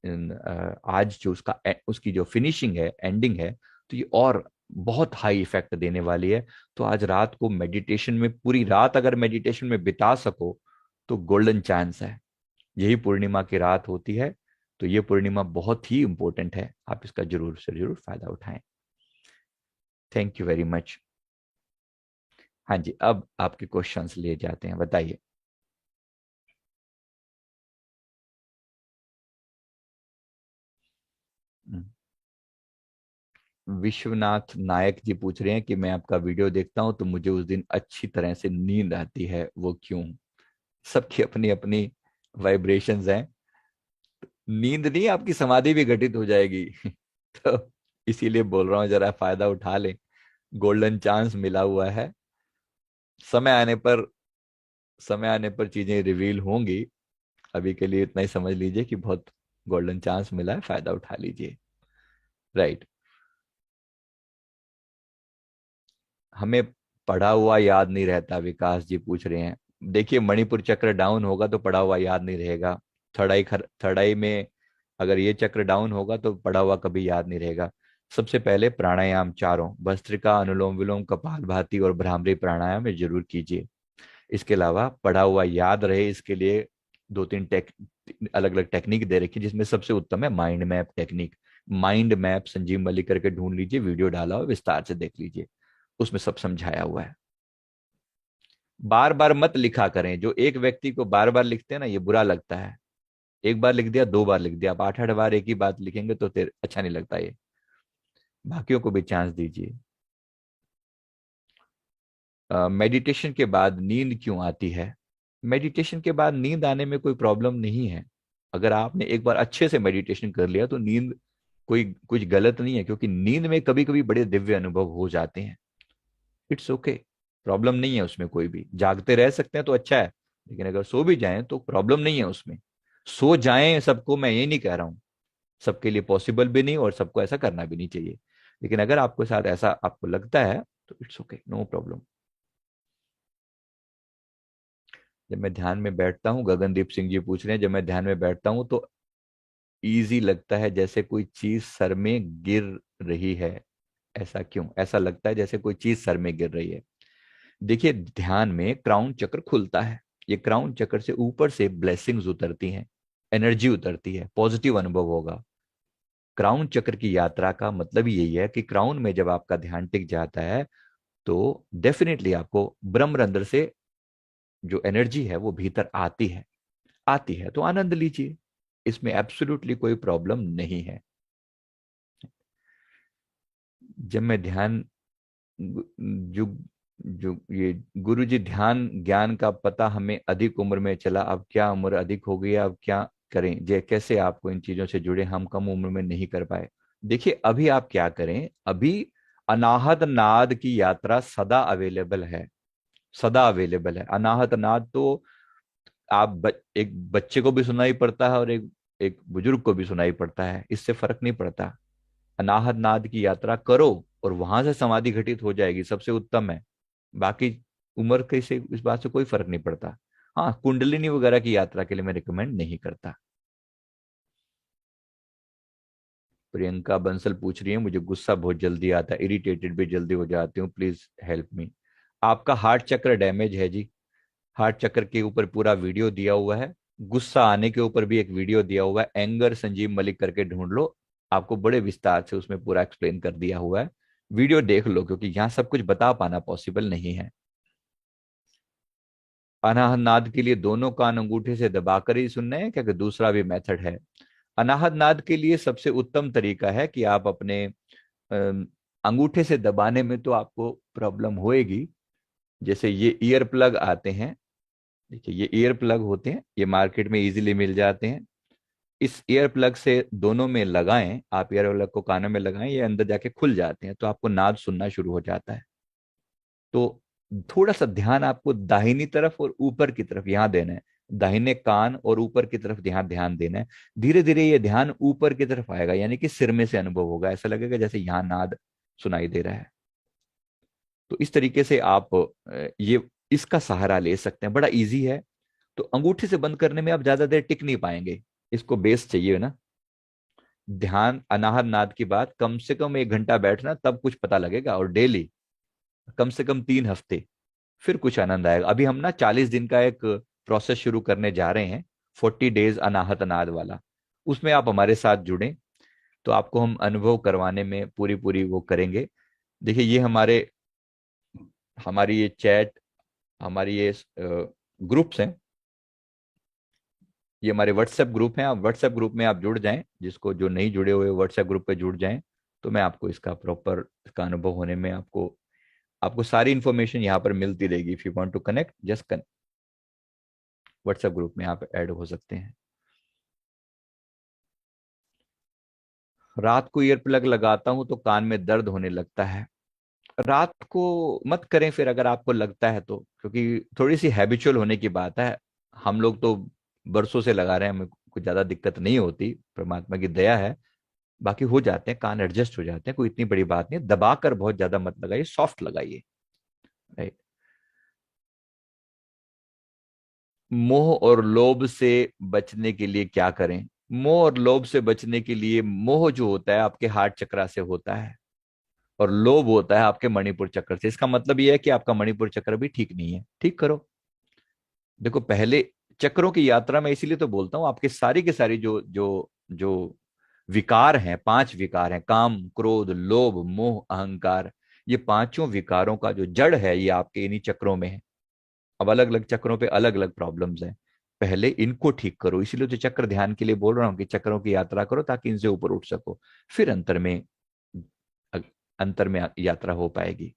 आज जो उसकी जो फिनिशिंग है, एंडिंग है, तो ये और बहुत हाई इफेक्ट देने वाली है। तो आज रात को मेडिटेशन में, पूरी रात अगर मेडिटेशन में बिता सको तो गोल्डन चांस है। यही पूर्णिमा की रात होती है। तो ये पूर्णिमा बहुत ही इंपॉर्टेंट है, आप इसका जरूर से जरूर फायदा उठाएं। Thank you very much. हाँ जी, अब आपके क्वेश्चंस लिए जाते हैं, बताइए। हम्म। विश्वनाथ नायक जी पूछ रहे हैं कि मैं आपका वीडियो देखता हूं तो मुझे उस दिन अच्छी तरह से नींद आती है, वो क्यों? सबकी अपनी अपनी वाइब्रेशंस हैं। नींद नहीं, आपकी समाधि भी घटित हो जाएगी। तो इसीलिए बोल रहा हूँ, जरा फायदा उठा लें, गोल्डन चांस मिला हुआ है। समय आने पर, समय आने पर चीजें रिवील होंगी। अभी के लिए इतना ही समझ लीजिए कि बहुत गोल्डन चांस मिला है, फायदा उठा लीजिए, राइट। हमें पढ़ा हुआ याद नहीं रहता, विकास जी पूछ रहे हैं। देखिए, मणिपुर चक्र डाउन होगा तो पढ़ा हुआ याद नहीं रहेगा। थर्ड आई में अगर ये चक्र डाउन होगा तो पढ़ा हुआ कभी याद नहीं रहेगा। सबसे पहले प्राणायाम चारों, भस्त्रिका, अनुलोम विलोम, कपालभाति और भ्रामरी प्राणायाम ये जरूर कीजिए। इसके अलावा पढ़ा हुआ याद रहे इसके लिए दो तीन अलग अलग टेक्निक दे रखी, जिसमें सबसे उत्तम है mind map technique. Mind map Sanjeev Malik करके ढूंढ लीजिए, वीडियो डाला हो, विस्तार से देख लीजिए, उसमें सब समझाया हुआ है। बार बार मत लिखा करें, जो एक व्यक्ति को बार बार लिखते हैं ना, ये बुरा लगता है। एक बार लिख दिया, दो बार लिख दिया, आप आठ आठ बार एक ही बात लिखेंगे तो फिर अच्छा नहीं लगता ये। बाकियों को भी चांस दीजिए। मेडिटेशन के बाद नींद क्यों आती है? मेडिटेशन के बाद नींद आने में कोई प्रॉब्लम नहीं है। अगर आपने एक बार अच्छे से मेडिटेशन कर लिया तो नींद कोई कुछ गलत नहीं है, क्योंकि नींद में कभी कभी बड़े दिव्य अनुभव हो जाते हैं। इट्स ओके, प्रॉब्लम नहीं है उसमें कोई भी। जागते रह सकते हैं तो अच्छा है, लेकिन अगर सो भी जाएं तो प्रॉब्लम नहीं है उसमें। सो जाएं सबको मैं ये नहीं कह रहा हूं, सबके लिए पॉसिबल भी नहीं और सबको ऐसा करना भी नहीं चाहिए। लेकिन अगर आपके साथ ऐसा आपको लगता है तो इट्स ओके, नो प्रॉब्लम। जब मैं ध्यान में बैठता हूँ, गगनदीप सिंह जी पूछ रहे हैं, जब मैं ध्यान में बैठता हूँ तो इजी लगता है, जैसे कोई चीज सर में गिर रही है। ऐसा क्यों? ऐसा लगता है जैसे कोई चीज सर में गिर रही है। देखिए, ध्यान में क्राउन चक्र खुलता है। ये क्राउन चक्र से ऊपर से ब्लेसिंग्स उतरती हैं, एनर्जी उतरती है, पॉजिटिव अनुभव होगा। क्राउन चक्र की यात्रा का मतलब यही है कि क्राउन में जब आपका ध्यान टिक जाता है तो डेफिनेटली आपको ब्रह्मरंध्र से जो एनर्जी है वो भीतर आती है। आती है तो आनंद लीजिए, इसमें एब्सोल्युटली कोई प्रॉब्लम नहीं है। जब मैं ध्यान जो जो ये गुरु जी, ध्यान ज्ञान का पता हमें अधिक उम्र में चला, अब क्या उम्र अधिक हो गई, अब क्या करें? जे कैसे आपको इन चीजों से जुड़े, हम कम उम्र में नहीं कर पाए। देखिए, अभी आप क्या करें, अभी अनाहत नाद की यात्रा सदा अवेलेबल है। सदा अवेलेबल है अनाहत नाद तो आप एक बच्चे को भी सुनाई पड़ता है और एक एक बुजुर्ग को भी सुनाई पड़ता है, इससे फर्क नहीं पड़ता। अनाहत नाद की यात्रा करो और वहां से समाधि घटित हो जाएगी, सबसे उत्तम है। बाकी उम्र के से इस बात से कोई फर्क नहीं पड़ता। हाँ, कुंडलिनी वगैरह की यात्रा के लिए मैं रिकमेंड नहीं करता। प्रियंका बंसल पूछ रही है, मुझे गुस्सा बहुत जल्दी आता है, इरिटेटेड भी जल्दी हो जाती हूँ, प्लीज हेल्प मी। आपका हार्ट चक्र डैमेज है जी। हार्ट चक्र के ऊपर पूरा वीडियो दिया हुआ है, गुस्सा आने के ऊपर भी एक वीडियो दिया हुआ है, एंगर संजीव मलिक करके ढूंढ लो, आपको बड़े विस्तार से उसमें पूरा एक्सप्लेन कर दिया हुआ है। वीडियो देख लो, क्योंकि यहाँ सब कुछ बता पाना पॉसिबल नहीं है। अनाहत नाद के लिए दोनों कान अंगूठे से दबाकर ही सुनने हैं क्या, कि दूसरा भी मेथड है? अनाहत नाद के लिए सबसे उत्तम तरीका है कि आप अपने अंगूठे से दबाने में तो आपको प्रॉब्लम होएगी। जैसे ये ईयर प्लग आते हैं, देखिए ये ईयर प्लग होते हैं, ये मार्केट में इजीली मिल जाते हैं। इस ईयर प्लग से दोनों में लगाएं, आप ईयर प्लग को कानों में लगाएं, ये अंदर जाके खुल जाते हैं तो आपको नाद सुनना शुरू हो जाता है। तो थोड़ा सा ध्यान आपको दाहिनी तरफ और ऊपर की तरफ यहाँ देना है, दाहिने कान और ऊपर की तरफ ध्यान ध्यान देना है। धीरे धीरे ये ध्यान ऊपर की तरफ आएगा, यानी कि सिर में से अनुभव होगा, ऐसा लगेगा जैसे यहाँ नाद सुनाई दे रहा है। तो इस तरीके से आप ये इसका सहारा ले सकते हैं, बड़ा इजी है। तो अंगूठे से बंद करने में आप ज्यादा देर टिक नहीं पाएंगे, इसको बेस चाहिए ना। ध्यान अनाहत नाद की बात, कम से कम 1 घंटा बैठना, तब कुछ पता लगेगा, और डेली कम से कम 3 हफ्ते, फिर कुछ आनंद आएगा। अभी हम ना 40 दिन का एक प्रोसेस शुरू करने जा रहे हैं, 40 डेज अनाहत नाद वाला। उसमें आप हमारे साथ जुड़ें तो आपको हम अनुभव करवाने में पूरी पूरी वो करेंगे। देखिए, ये हमारी ये चैट, हमारी ये ग्रुप्स हैं, ये हमारे व्हाट्सएप ग्रुप हैं। आप व्हाट्सएप ग्रुप में आप जुड़ जाएं, जिसको जो नहीं जुड़े हुए व्हाट्सएप ग्रुप पे जुड़ जाएं, तो मैं आपको इसका प्रॉपर इसका अनुभव होने में आपको आपको सारी इंफॉर्मेशन यहाँ पर मिलती रहेगी। If you want to connect, just WhatsApp group में आप ऐड हो सकते हैं। रात को ईयर प्लग लगाता हूं तो कान में दर्द होने लगता है। रात को मत करें फिर, अगर आपको लगता है तो, क्योंकि थोड़ी सी हैबिचुअल होने की बात है। हम लोग तो बरसों से लगा रहे हैं, हमें कुछ ज्यादा दिक्कत नहीं होती, परमात्मा की दया है। बाकी हो जाते हैं, कान एडजस्ट हो जाते हैं, कोई इतनी बड़ी बात नहीं। दबाकर बहुत ज्यादा मत लगाइए, सॉफ्ट लगाइए। राइट। मोह और लोभ से बचने के लिए क्या करें? मोह और लोभ से बचने के लिए, मोह जो होता है आपके हार्ट चक्रा से होता है, और लोभ होता है आपके मणिपुर चक्र से। इसका मतलब यह है कि आपका मणिपुर चक्र भी ठीक नहीं है, ठीक करो। देखो, पहले चक्रों की यात्रा में इसीलिए तो बोलता हूं, आपके सारी के सारी जो जो जो विकार हैं, 5 विकार हैं, काम क्रोध लोभ मोह अहंकार, ये पांचों विकारों का जो जड़ है ये आपके इन्हीं चक्रों में है। अब अलग अलग चक्रों पे अलग अलग प्रॉब्लम्स हैं, पहले इनको ठीक करो। इसीलिए तो चक्र ध्यान के लिए बोल रहा हूँ कि चक्रों की यात्रा करो ताकि इनसे ऊपर उठ सको, फिर अंतर में यात्रा हो पाएगी।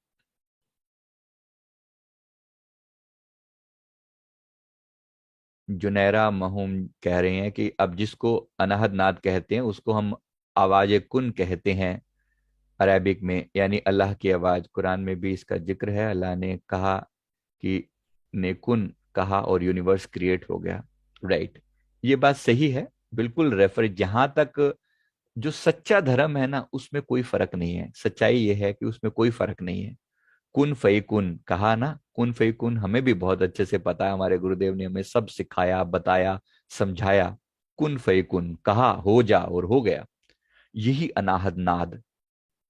जुनैरा महुम कह रहे हैं कि अब जिसको अनाहद नाद कहते हैं उसको हम आवाज कुन कहते हैं अरबिक में, यानी अल्लाह की आवाज। कुरान में भी इसका जिक्र है, अल्लाह ने कहा कि ने कुन कहा और यूनिवर्स क्रिएट हो गया। राइट, ये बात सही है, बिल्कुल रेफर। जहां तक जो सच्चा धर्म है ना, उसमें कोई फर्क नहीं है। सच्चाई ये है कि उसमें कोई फर्क नहीं है। कुन फई कुन कहा ना, कुन फई कुन हमें भी बहुत अच्छे से पता है, हमारे गुरुदेव ने हमें सब सिखाया बताया समझाया। कुन फई कुन कहा, हो जा और हो गया। यही अनाहद नाद।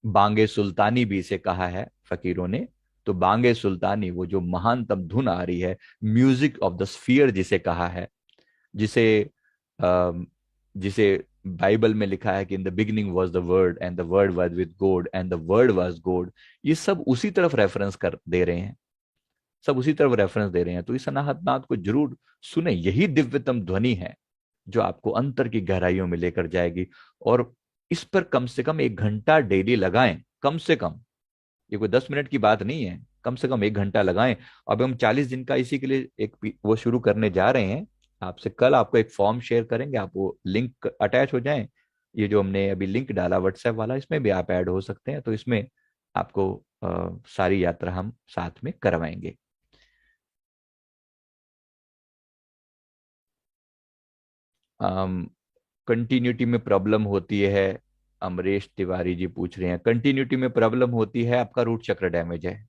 बांगे सुल्तानी भी इसे कहा है फकीरों ने। तो बांगे सुल्तानी, वो जो महानतम धुन आ रही है, म्यूजिक ऑफ द स्फीयर जिसे कहा है, जिसे अम, जिसे बाइबल में लिखा है कि in the beginning was the word and the word was with God and the word was God. ये सब उसी तरफ रेफरेंस कर दे रहे हैं, सब उसी तरफ रेफरेंस दे रहे हैं। तो इस अनाहतनाद को जरूर सुने, यही दिव्यतम ध्वनि है जो आपको अंतर की गहराइयों में लेकर जाएगी। और इस पर कम से कम 1 घंटा डेली लगाएं, कम से कम। ये कोई 10 मिनट की बात नहीं है, कम से कम 1 घंटा लगाएं। अब हम 40 दिन का इसी के लिए एक वो शुरू करने जा रहे हैं। आपसे कल आपको एक फॉर्म शेयर करेंगे, आप वो लिंक अटैच हो जाएं। ये जो हमने अभी लिंक डाला व्हाट्सएप वाला, इसमें भी आप ऐड हो सकते हैं। तो इसमें आपको सारी यात्रा हम साथ में करवाएंगे। कंटिन्यूटी में प्रॉब्लम होती है, अमरीश तिवारी जी पूछ रहे हैं। कंटिन्यूटी में प्रॉब्लम होती है, आपका रूट चक्र डैमेज है।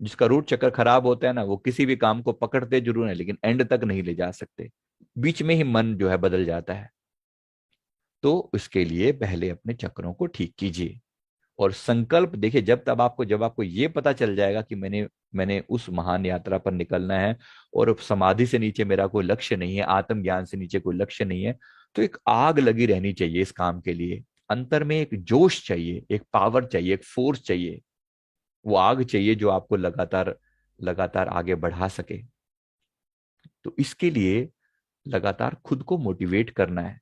जिसका रूट चक्र खराब होता है ना, वो किसी भी काम को पकड़ते जरूर है लेकिन एंड तक नहीं ले जा सकते, बीच में ही मन जो है बदल जाता है। तो इसके लिए पहले अपने चक्रों को ठीक कीजिए। और संकल्प देखिए, जब आपको ये पता चल जाएगा कि मैंने मैंने उस महान यात्रा पर निकलना है, और समाधि से नीचे मेरा कोई लक्ष्य नहीं है, आत्मज्ञान से नीचे कोई लक्ष्य नहीं है, तो एक आग लगी रहनी चाहिए इस काम के लिए। अंतर में एक जोश चाहिए, एक पावर चाहिए, एक फोर्स चाहिए। वो आग चाहिए जो आपको लगातार लगातार आगे बढ़ा सके। तो इसके लिए लगातार खुद को मोटिवेट करना है।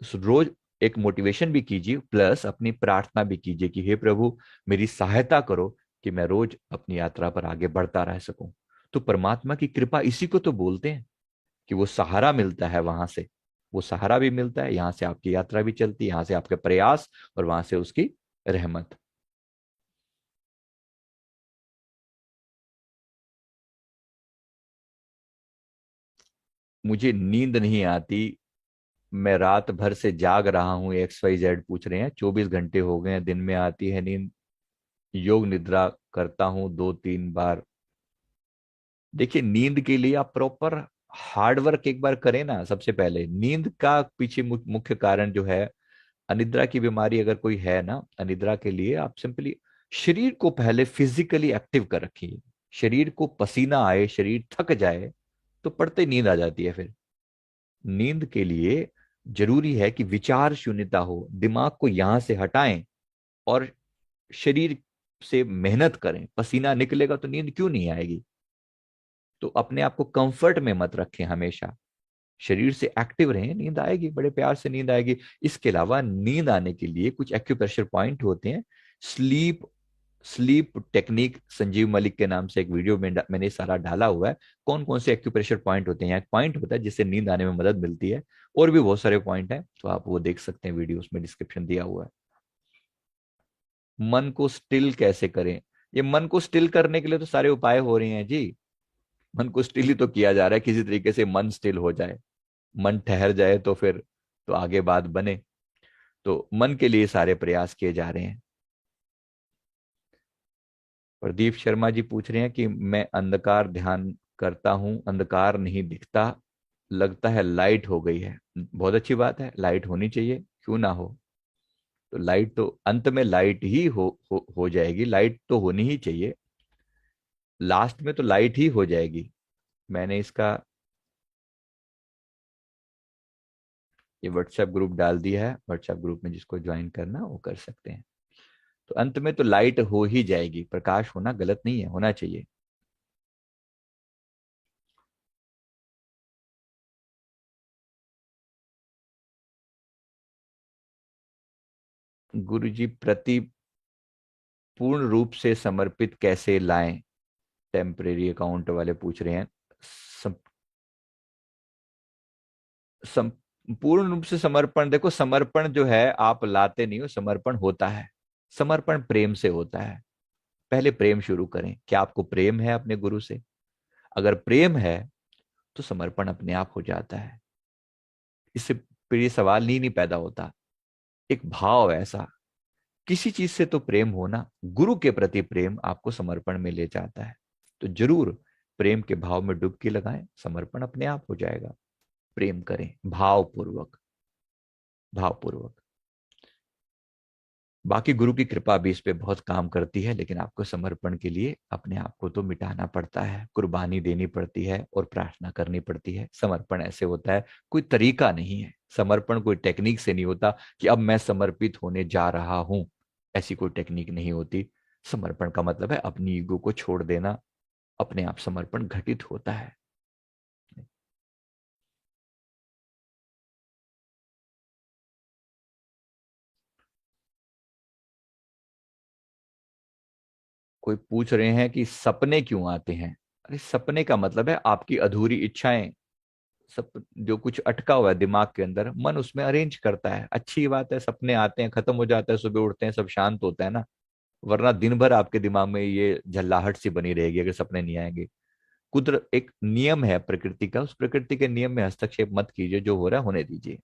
रोज एक मोटिवेशन भी कीजिए, प्लस अपनी प्रार्थना भी कीजिए कि हे प्रभु, मेरी सहायता करो कि मैं रोज अपनी यात्रा पर आगे बढ़ता रह सकूं। तो परमात्मा की कृपा इसी को तो बोलते हैं, कि वो सहारा मिलता है वहां से। वो सहारा भी मिलता है, यहां से आपकी यात्रा भी चलती है, यहां से आपके प्रयास, और वहां से उसकी रहमत। मुझे नींद नहीं आती, मैं रात भर से जाग रहा हूँ, XYZ पूछ रहे हैं। 24 घंटे हो गए हैं, दिन में आती है नींद, योग निद्रा करता हूँ 2-3 बार। देखिए, नींद के लिए आप प्रॉपर हार्ड वर्क एक बार करें ना। सबसे पहले नींद का पीछे मुख्य कारण जो है, अनिद्रा की बीमारी अगर कोई है ना, अनिद्रा के लिए आप सिंपली शरीर को पहले फिजिकली एक्टिव कर रखिए। शरीर को पसीना आए, शरीर थक जाए, तो पड़ते नींद आ जाती है फिर। नींद के लिए जरूरी है कि विचार शून्यता हो, दिमाग को यहां से हटाएं और शरीर से मेहनत करें। पसीना निकलेगा तो नींद क्यों नहीं आएगी? तो अपने आप को कंफर्ट में मत रखें, हमेशा शरीर से एक्टिव रहें, नींद आएगी, बड़े प्यार से नींद आएगी। इसके अलावा नींद आने के लिए कुछ एक्यूप्रेशर पॉइंट होते हैं। Sleep sleep technique Sanjeev Malik के नाम से एक वीडियो में मैंने सारा डाला हुआ है। कौन कौन से एक्यूप्रेशर पॉइंट होते हैं, यहाँ एक पॉइंट होता है जिससे नींद आने में मदद मिलती है। और भी बहुत सारे पॉइंट हैं, तो आप वो देख सकते हैं, वीडियो उसमें डिस्क्रिप्शन दिया हुआ है। मन को स्टिल कैसे करें? ये मन को स्टिल करने के लिए तो सारे उपाय हो रहे हैं जी। मन को स्टिल ही तो किया जा रहा है, किसी तरीके से मन स्टिल हो जाए, मन ठहर जाए, तो फिर तो आगे बात बने। तो मन के लिए सारे प्रयास किए जा रहे हैं। प्रदीप शर्मा जी पूछ रहे हैं कि मैं अंधकार ध्यान करता हूं, अंधकार नहीं दिखता, लगता है लाइट हो गई है। बहुत अच्छी बात है, लाइट होनी चाहिए, क्यों ना हो। तो लाइट तो अंत में लाइट ही हो जाएगी, लाइट तो होनी ही चाहिए, लास्ट में तो लाइट ही हो जाएगी। मैंने इसका ये व्हाट्सएप ग्रुप डाल दिया है, व्हाट्सएप ग्रुप में जिसको ज्वाइन करना वो कर सकते हैं। तो अंत में तो लाइट हो ही जाएगी, प्रकाश होना गलत नहीं है, होना चाहिए। गुरु जी प्रति पूर्ण रूप से समर्पित कैसे लाएं, टेम्परेरी अकाउंट वाले पूछ रहे हैं। सम, सम, पूर्ण रूप से समर्पण, देखो समर्पण जो है आप लाते नहीं हो, समर्पण होता है। समर्पण प्रेम से होता है। पहले प्रेम शुरू करें, क्या आपको प्रेम है अपने गुरु से? अगर प्रेम है तो समर्पण अपने आप हो जाता है। इससे फिर ये सवाल नहीं पैदा होता। एक भाव ऐसा, किसी चीज से तो प्रेम होना, गुरु के प्रति प्रेम आपको समर्पण में ले जाता है। तो जरूर प्रेम के भाव में डुबकी लगाएं, समर्पण अपने आप हो जाएगा। प्रेम करें भावपूर्वक, भावपूर्वक। बाकी गुरु की कृपा भी इस पे बहुत काम करती है, लेकिन आपको समर्पण के लिए अपने आप को तो मिटाना पड़ता है, कुर्बानी देनी पड़ती है और प्रार्थना करनी पड़ती है। समर्पण ऐसे होता है, कोई तरीका नहीं है। समर्पण कोई टेक्निक से नहीं होता कि अब मैं समर्पित होने जा रहा हूं, ऐसी कोई टेक्निक नहीं होती। समर्पण का मतलब है अपनी ईगो को छोड़ देना, अपने आप समर्पण घटित होता है। कोई पूछ रहे हैं कि सपने क्यों आते हैं। अरे सपने का मतलब है आपकी अधूरी इच्छाएं, सब जो कुछ अटका हुआ है दिमाग के अंदर, मन उसमें अरेंज करता है। अच्छी बात है, सपने आते हैं, खत्म हो जाता है, सुबह उठते हैं सब शांत होता है ना। वरना दिन भर आपके दिमाग में ये झल्लाहट सी बनी रहेगी अगर सपने नहीं आएंगे। कुदरत एक नियम है प्रकृति का, उस प्रकृति के नियम में हस्तक्षेप मत कीजिए, जो हो रहा है होने दीजिए।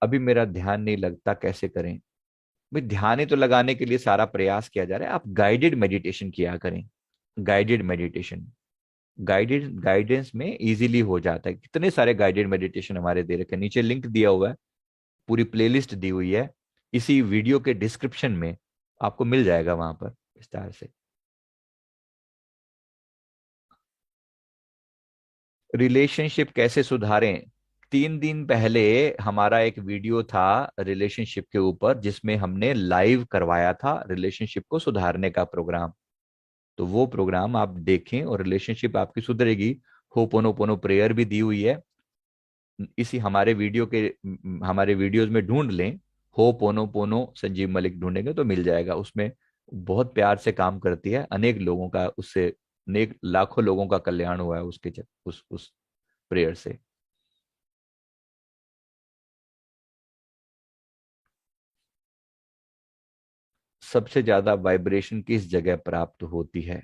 अभी मेरा ध्यान नहीं लगता, कैसे करें? भाई ध्यान ही तो लगाने के लिए सारा प्रयास किया जा रहा है, आप गाइडेड मेडिटेशन किया करें। गाइडेड मेडिटेशन, गाइडेड गाइडेंस में इजीली हो जाता है। कितने सारे गाइडेड मेडिटेशन हमारे दे रखे हैं, नीचे लिंक दिया हुआ है, पूरी प्लेलिस्ट दी हुई है, इसी वीडियो के डिस्क्रिप्शन में आपको मिल जाएगा, वहां पर विस्तार से। रिलेशनशिप कैसे सुधारें? 3 दिन पहले हमारा एक वीडियो था रिलेशनशिप के ऊपर, जिसमें हमने लाइव करवाया था रिलेशनशिप को सुधारने का प्रोग्राम। तो वो प्रोग्राम आप देखें और रिलेशनशिप आपकी सुधरेगी। होपोनोपोनो प्रेयर भी दी हुई है, इसी हमारे वीडियोस में ढूंढ लें। हो पोनो पोनो संजीव मलिक ढूंढेंगे तो मिल जाएगा। उसमें बहुत प्यार से काम करती है, अनेक लोगों का उससे, अनेक लाखों लोगों का कल्याण हुआ है उस प्रेयर से। सबसे ज्यादा वाइब्रेशन किस जगह प्राप्त होती है?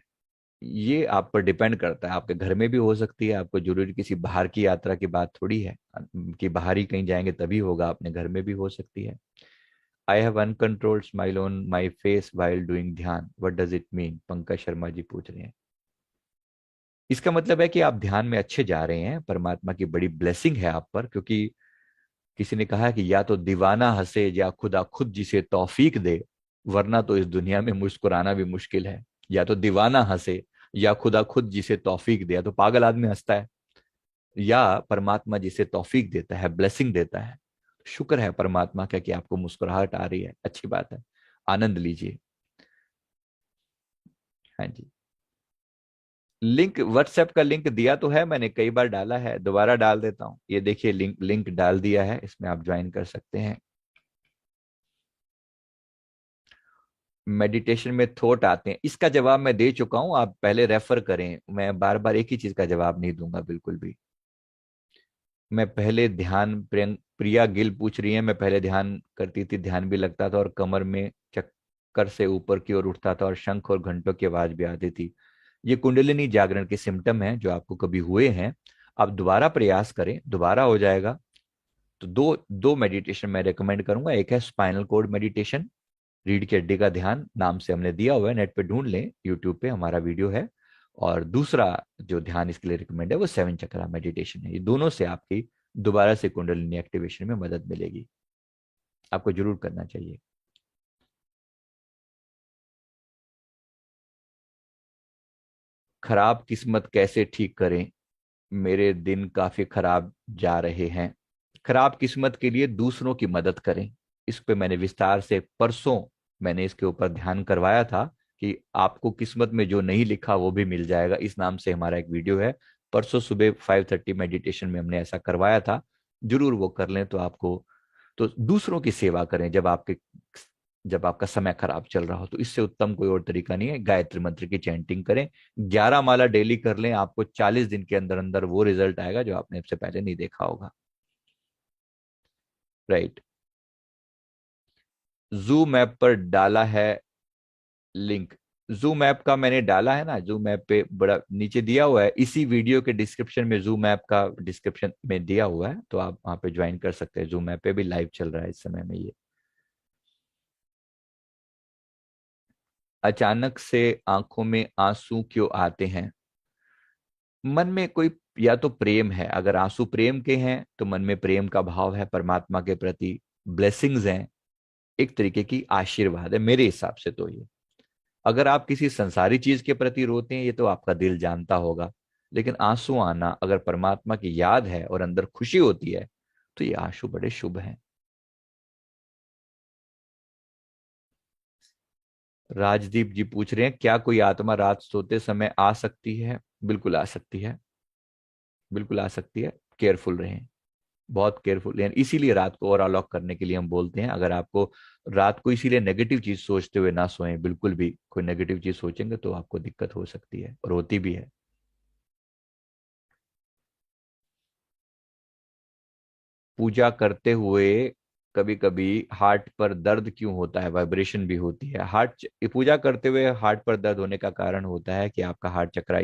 ये आप पर डिपेंड करता है, आपके घर में भी हो सकती है, आपको जरूरी किसी बाहर की यात्रा की बात थोड़ी है कि बाहर ही कहीं जाएंगे तभी होगा, अपने घर में भी हो सकती है। I have uncontrolled smile on my face while doing dhyan, what does it mean? Pankaj Sharma ji पूछ रहे हैं। इसका मतलब है कि आप ध्यान में अच्छे जा रहे हैं, परमात्मा की बड़ी ब्लेसिंग है आप पर, क्योंकि किसी ने कहा कि या तो दीवाना हंसे या खुदा खुद जिसे तौफीक दे, वरना तो इस दुनिया में मुस्कुराना भी मुश्किल है। या तो दीवाना हंसे या खुदा खुद जिसे तौफीक दे, या तो पागल आदमी हंसता है, या परमात्मा जिसे तौफीक देता है, ब्लेसिंग देता है। शुक्र है परमात्मा का कि आपको मुस्कुराहट आ रही है, अच्छी बात है, आनंद लीजिए। हाँ जी। लिंक, व्हाट्सएप का लिंक दिया तो है मैंने, कई बार डाला है, दोबारा डाल देता हूँ। ये देखिए लिंक लिंक डाल दिया है, इसमें आप ज्वाइन कर सकते हैं। मेडिटेशन में थॉट आते हैं, इसका जवाब मैं दे चुका हूं, आप पहले रेफर करें। मैं बार बार एक ही चीज का जवाब नहीं दूंगा बिल्कुल भी। मैं पहले ध्यान, प्रिया गिल पूछ रही है, मैं पहले ध्यान करती थी, ध्यान भी लगता था और कमर में चक्कर से ऊपर की ओर उठता था और शंख और घंटों की आवाज भी आती थी। ये कुंडलिनी जागरण के सिम्टम हैं जो आपको कभी हुए हैं। आप दोबारा प्रयास करें, दोबारा हो जाएगा। तो दो दो मेडिटेशन मैं रेकमेंड करूंगा। एक है स्पाइनल कोड मेडिटेशन, रीढ़ की हड्डी का ध्यान नाम से हमने दिया हुआ है, नेट पे ढूंढ लें, यूट्यूब पे हमारा वीडियो है। और दूसरा जो ध्यान इसके लिए रिकमेंड है वो सेवन चक्रा मेडिटेशन है। ये दोनों से आपकी दोबारा से कुंडलिनी एक्टिवेशन में मदद मिलेगी, आपको जरूर करना चाहिए। खराब किस्मत कैसे ठीक करें? मेरे दिन काफी खराब जा रहे हैं। खराब किस्मत के लिए दूसरों की मदद करें। इस पे मैंने विस्तार से परसों मैंने इसके ऊपर ध्यान करवाया था कि आपको किस्मत में जो नहीं लिखा वो भी मिल जाएगा, इस नाम से हमारा एक वीडियो है। परसों सुबह 5:30 मेडिटेशन में हमने ऐसा करवाया था, जरूर वो कर लें। तो आपको, तो दूसरों की सेवा करें जब आपका समय खराब चल रहा हो, तो इससे उत्तम कोई और तरीका नहीं है। गायत्री मंत्र की चैंटिंग करें, 11 माला डेली कर लें, आपको 40 दिन के अंदर अंदर वो रिजल्ट आएगा जो आपने इससे पहले नहीं देखा होगा। राइट। जूम ऐप पर डाला है लिंक। जूम ऐप का मैंने डाला है ना, जूम ऐप पे बड़ा नीचे दिया हुआ है, इसी वीडियो के डिस्क्रिप्शन में जूम ऐप का डिस्क्रिप्शन में दिया हुआ है, तो आप वहां पे ज्वाइन कर सकते हैं। जूम ऐप पे भी लाइव चल रहा है इस समय में ये। अचानक से आंखों में आंसू क्यों आते हैं? मन में कोई, या तो प्रेम है, अगर आंसू प्रेम के हैं तो मन में प्रेम का भाव है परमात्मा के प्रति, ब्लेसिंग्स हैं, एक तरीके की आशीर्वाद है मेरे हिसाब से तो ये। अगर आप किसी संसारी चीज के प्रति रोते हैं, ये तो आपका दिल जानता होगा। लेकिन आंसू आना अगर परमात्मा की याद है और अंदर खुशी होती है, तो ये आंसू बड़े शुभ हैं। राजदीप जी पूछ रहे हैं, क्या कोई आत्मा रात सोते समय आ सकती है? बिल्कुल आ सकती है, बिल्कुल आ सकती है। केयरफुल रहें, बहुत केयरफुल रहें। इसीलिए रात को और अनलॉक करने के लिए हम बोलते हैं, अगर आपको रात को इसीलिए नेगेटिव चीज सोचते हुए ना सोएं, बिल्कुल भी कोई नेगेटिव चीज सोचेंगे तो आपको दिक्कत हो सकती है और होती भी है। पूजा करते हुए कभी कभी हार्ट पर दर्द क्यों होता है? वाइब्रेशन भी होती है हार्ट, पूजा करते हुए हार्ट पर दर्द होने का कारण होता है कि आपका हार्ट चक्र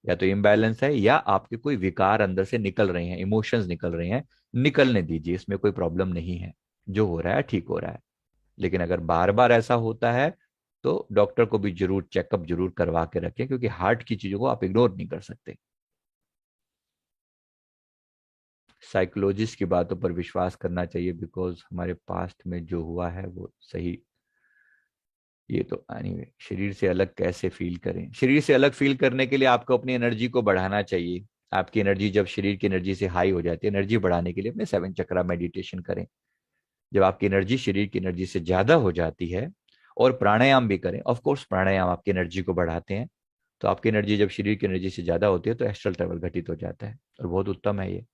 या तो इम्बैलेंस है, या आपके कोई विकार अंदर से निकल रहे हैं, इमोशंस निकल रहे हैं। निकलने दीजिए, इसमें कोई प्रॉब्लम नहीं है, जो हो रहा है ठीक हो रहा है। लेकिन अगर बार बार ऐसा होता है तो डॉक्टर को भी जरूर चेकअप जरूर करवा के रखें, क्योंकि हार्ट की चीजों को आप इग्नोर नहीं कर सकते। साइकोलॉजिस्ट की बातों पर विश्वास करना चाहिए, बिकॉज हमारे पास्ट में जो हुआ है वो सही। ये तो एनीवे, शरीर से अलग कैसे फील करें? शरीर से अलग फील करने के लिए आपको अपनी एनर्जी को बढ़ाना चाहिए। आपकी एनर्जी जब शरीर की एनर्जी से हाई हो जाती है, एनर्जी बढ़ाने के लिए अपने सेवन चक्रा मेडिटेशन करें। जब आपकी एनर्जी शरीर की एनर्जी से ज्यादा हो जाती है, और प्राणायाम भी करें, ऑफ कोर्स प्राणायाम आपकी एनर्जी को बढ़ाते हैं। तो आपकी एनर्जी जब शरीर की एनर्जी से ज्यादा होती है तो एस्ट्रल ट्रेवल घटित हो जाता है, और बहुत उत्तम है ये।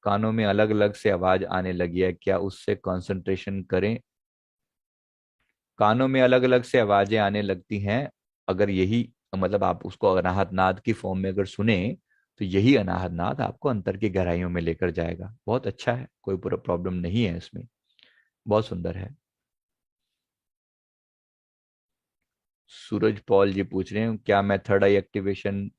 कानों में अलग अलग से आवाज आने लगी है, क्या उससे कंसंट्रेशन करें? कानों में अलग अलग से आवाजें आने लगती हैं, अगर यही मतलब आप उसको अनाहत नाद की फॉर्म में अगर सुने, तो यही अनाहत नाद आपको अंतर की गहराइयों में लेकर जाएगा। बहुत अच्छा है, कोई प्रॉब्लम नहीं है इसमें, बहुत सुंदर है। सूरज पॉल जी पूछ रहे हैं, क्या मैं थर्ड आई एक्टिवेशन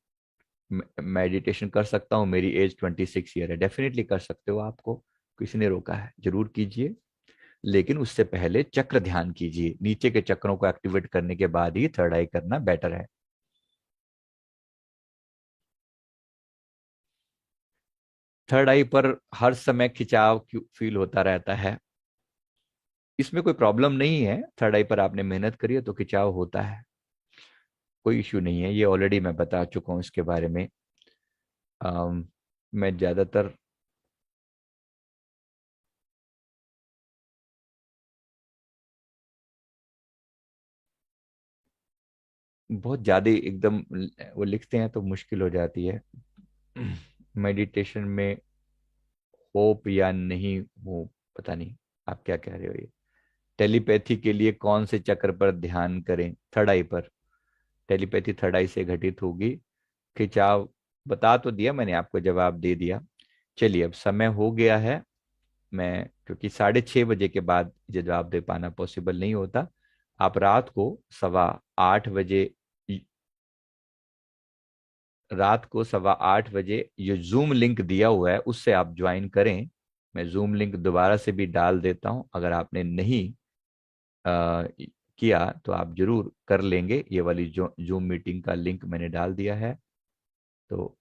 मेडिटेशन कर सकता हूँ? मेरी एज 26 ईयर है। डेफिनेटली कर सकते हो, आपको किसी ने रोका है? जरूर कीजिए, लेकिन उससे पहले चक्र ध्यान कीजिए। नीचे के चक्रों को एक्टिवेट करने के बाद ही थर्ड आई करना बेटर है। थर्ड आई पर हर समय खिंचाव क्यों फील होता रहता है? इसमें कोई प्रॉब्लम नहीं है, थर्ड आई पर आपने मेहनत करी है तो खिंचाव होता है, कोई इश्यू नहीं है। ये ऑलरेडी मैं बता चुका हूँ इसके बारे में। मैं ज्यादातर बहुत ज्यादा एकदम वो लिखते हैं तो मुश्किल हो जाती है। मेडिटेशन में होप या नहीं हो, पता नहीं आप क्या कह रहे हो ये। टेलीपैथी के लिए कौन से चक्र पर ध्यान करें? थर्ड आई पर। टेलीपैथी थर्ड आई से घटित होगी। खिंचाव बता तो दिया मैंने आपको, जवाब दे दिया। चलिए अब समय हो गया है। मैं, क्योंकि 6:30 बजे के बाद ये जवाब दे पाना पॉसिबल नहीं होता, आप रात को 8:15 बजे रात को 8:15 बजे ये जूम लिंक दिया हुआ है, उससे आप ज्वाइन करें। मैं जूम लिंक दोबारा से भी डाल देता हूं, अगर आपने नहीं किया तो आप जरूर कर लेंगे। ये वाली जो जूम मीटिंग का लिंक मैंने डाल दिया है, तो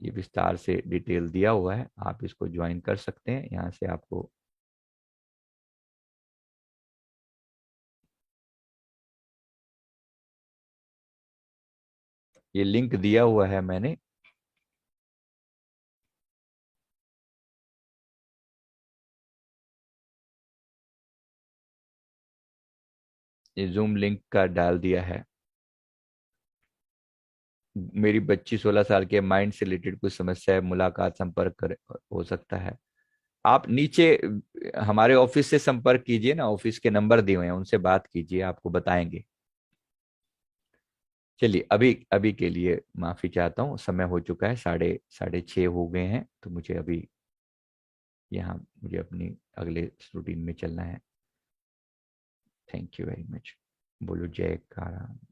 ये विस्तार से डिटेल दिया हुआ है, आप इसको ज्वाइन कर सकते हैं। यहाँ से आपको ये लिंक दिया हुआ है मैंने। ये जूम लिंक का डाल दिया है। मेरी बच्ची 16 साल के, माइंड से रिलेटेड कुछ समस्या है, मुलाकात संपर्क कर हो सकता है। आप नीचे हमारे ऑफिस से संपर्क कीजिए ना, ऑफिस के नंबर दिए हुए हैं, उनसे बात कीजिए, आपको बताएंगे। चलिए, अभी अभी के लिए माफी चाहता हूँ, समय हो चुका है, साढ़े साढ़े 6 हो गए हैं, तो मुझे अभी यहाँ मुझे अपनी अगले रूटीन में चलना है। Thank you very much. बोलो जय कारा।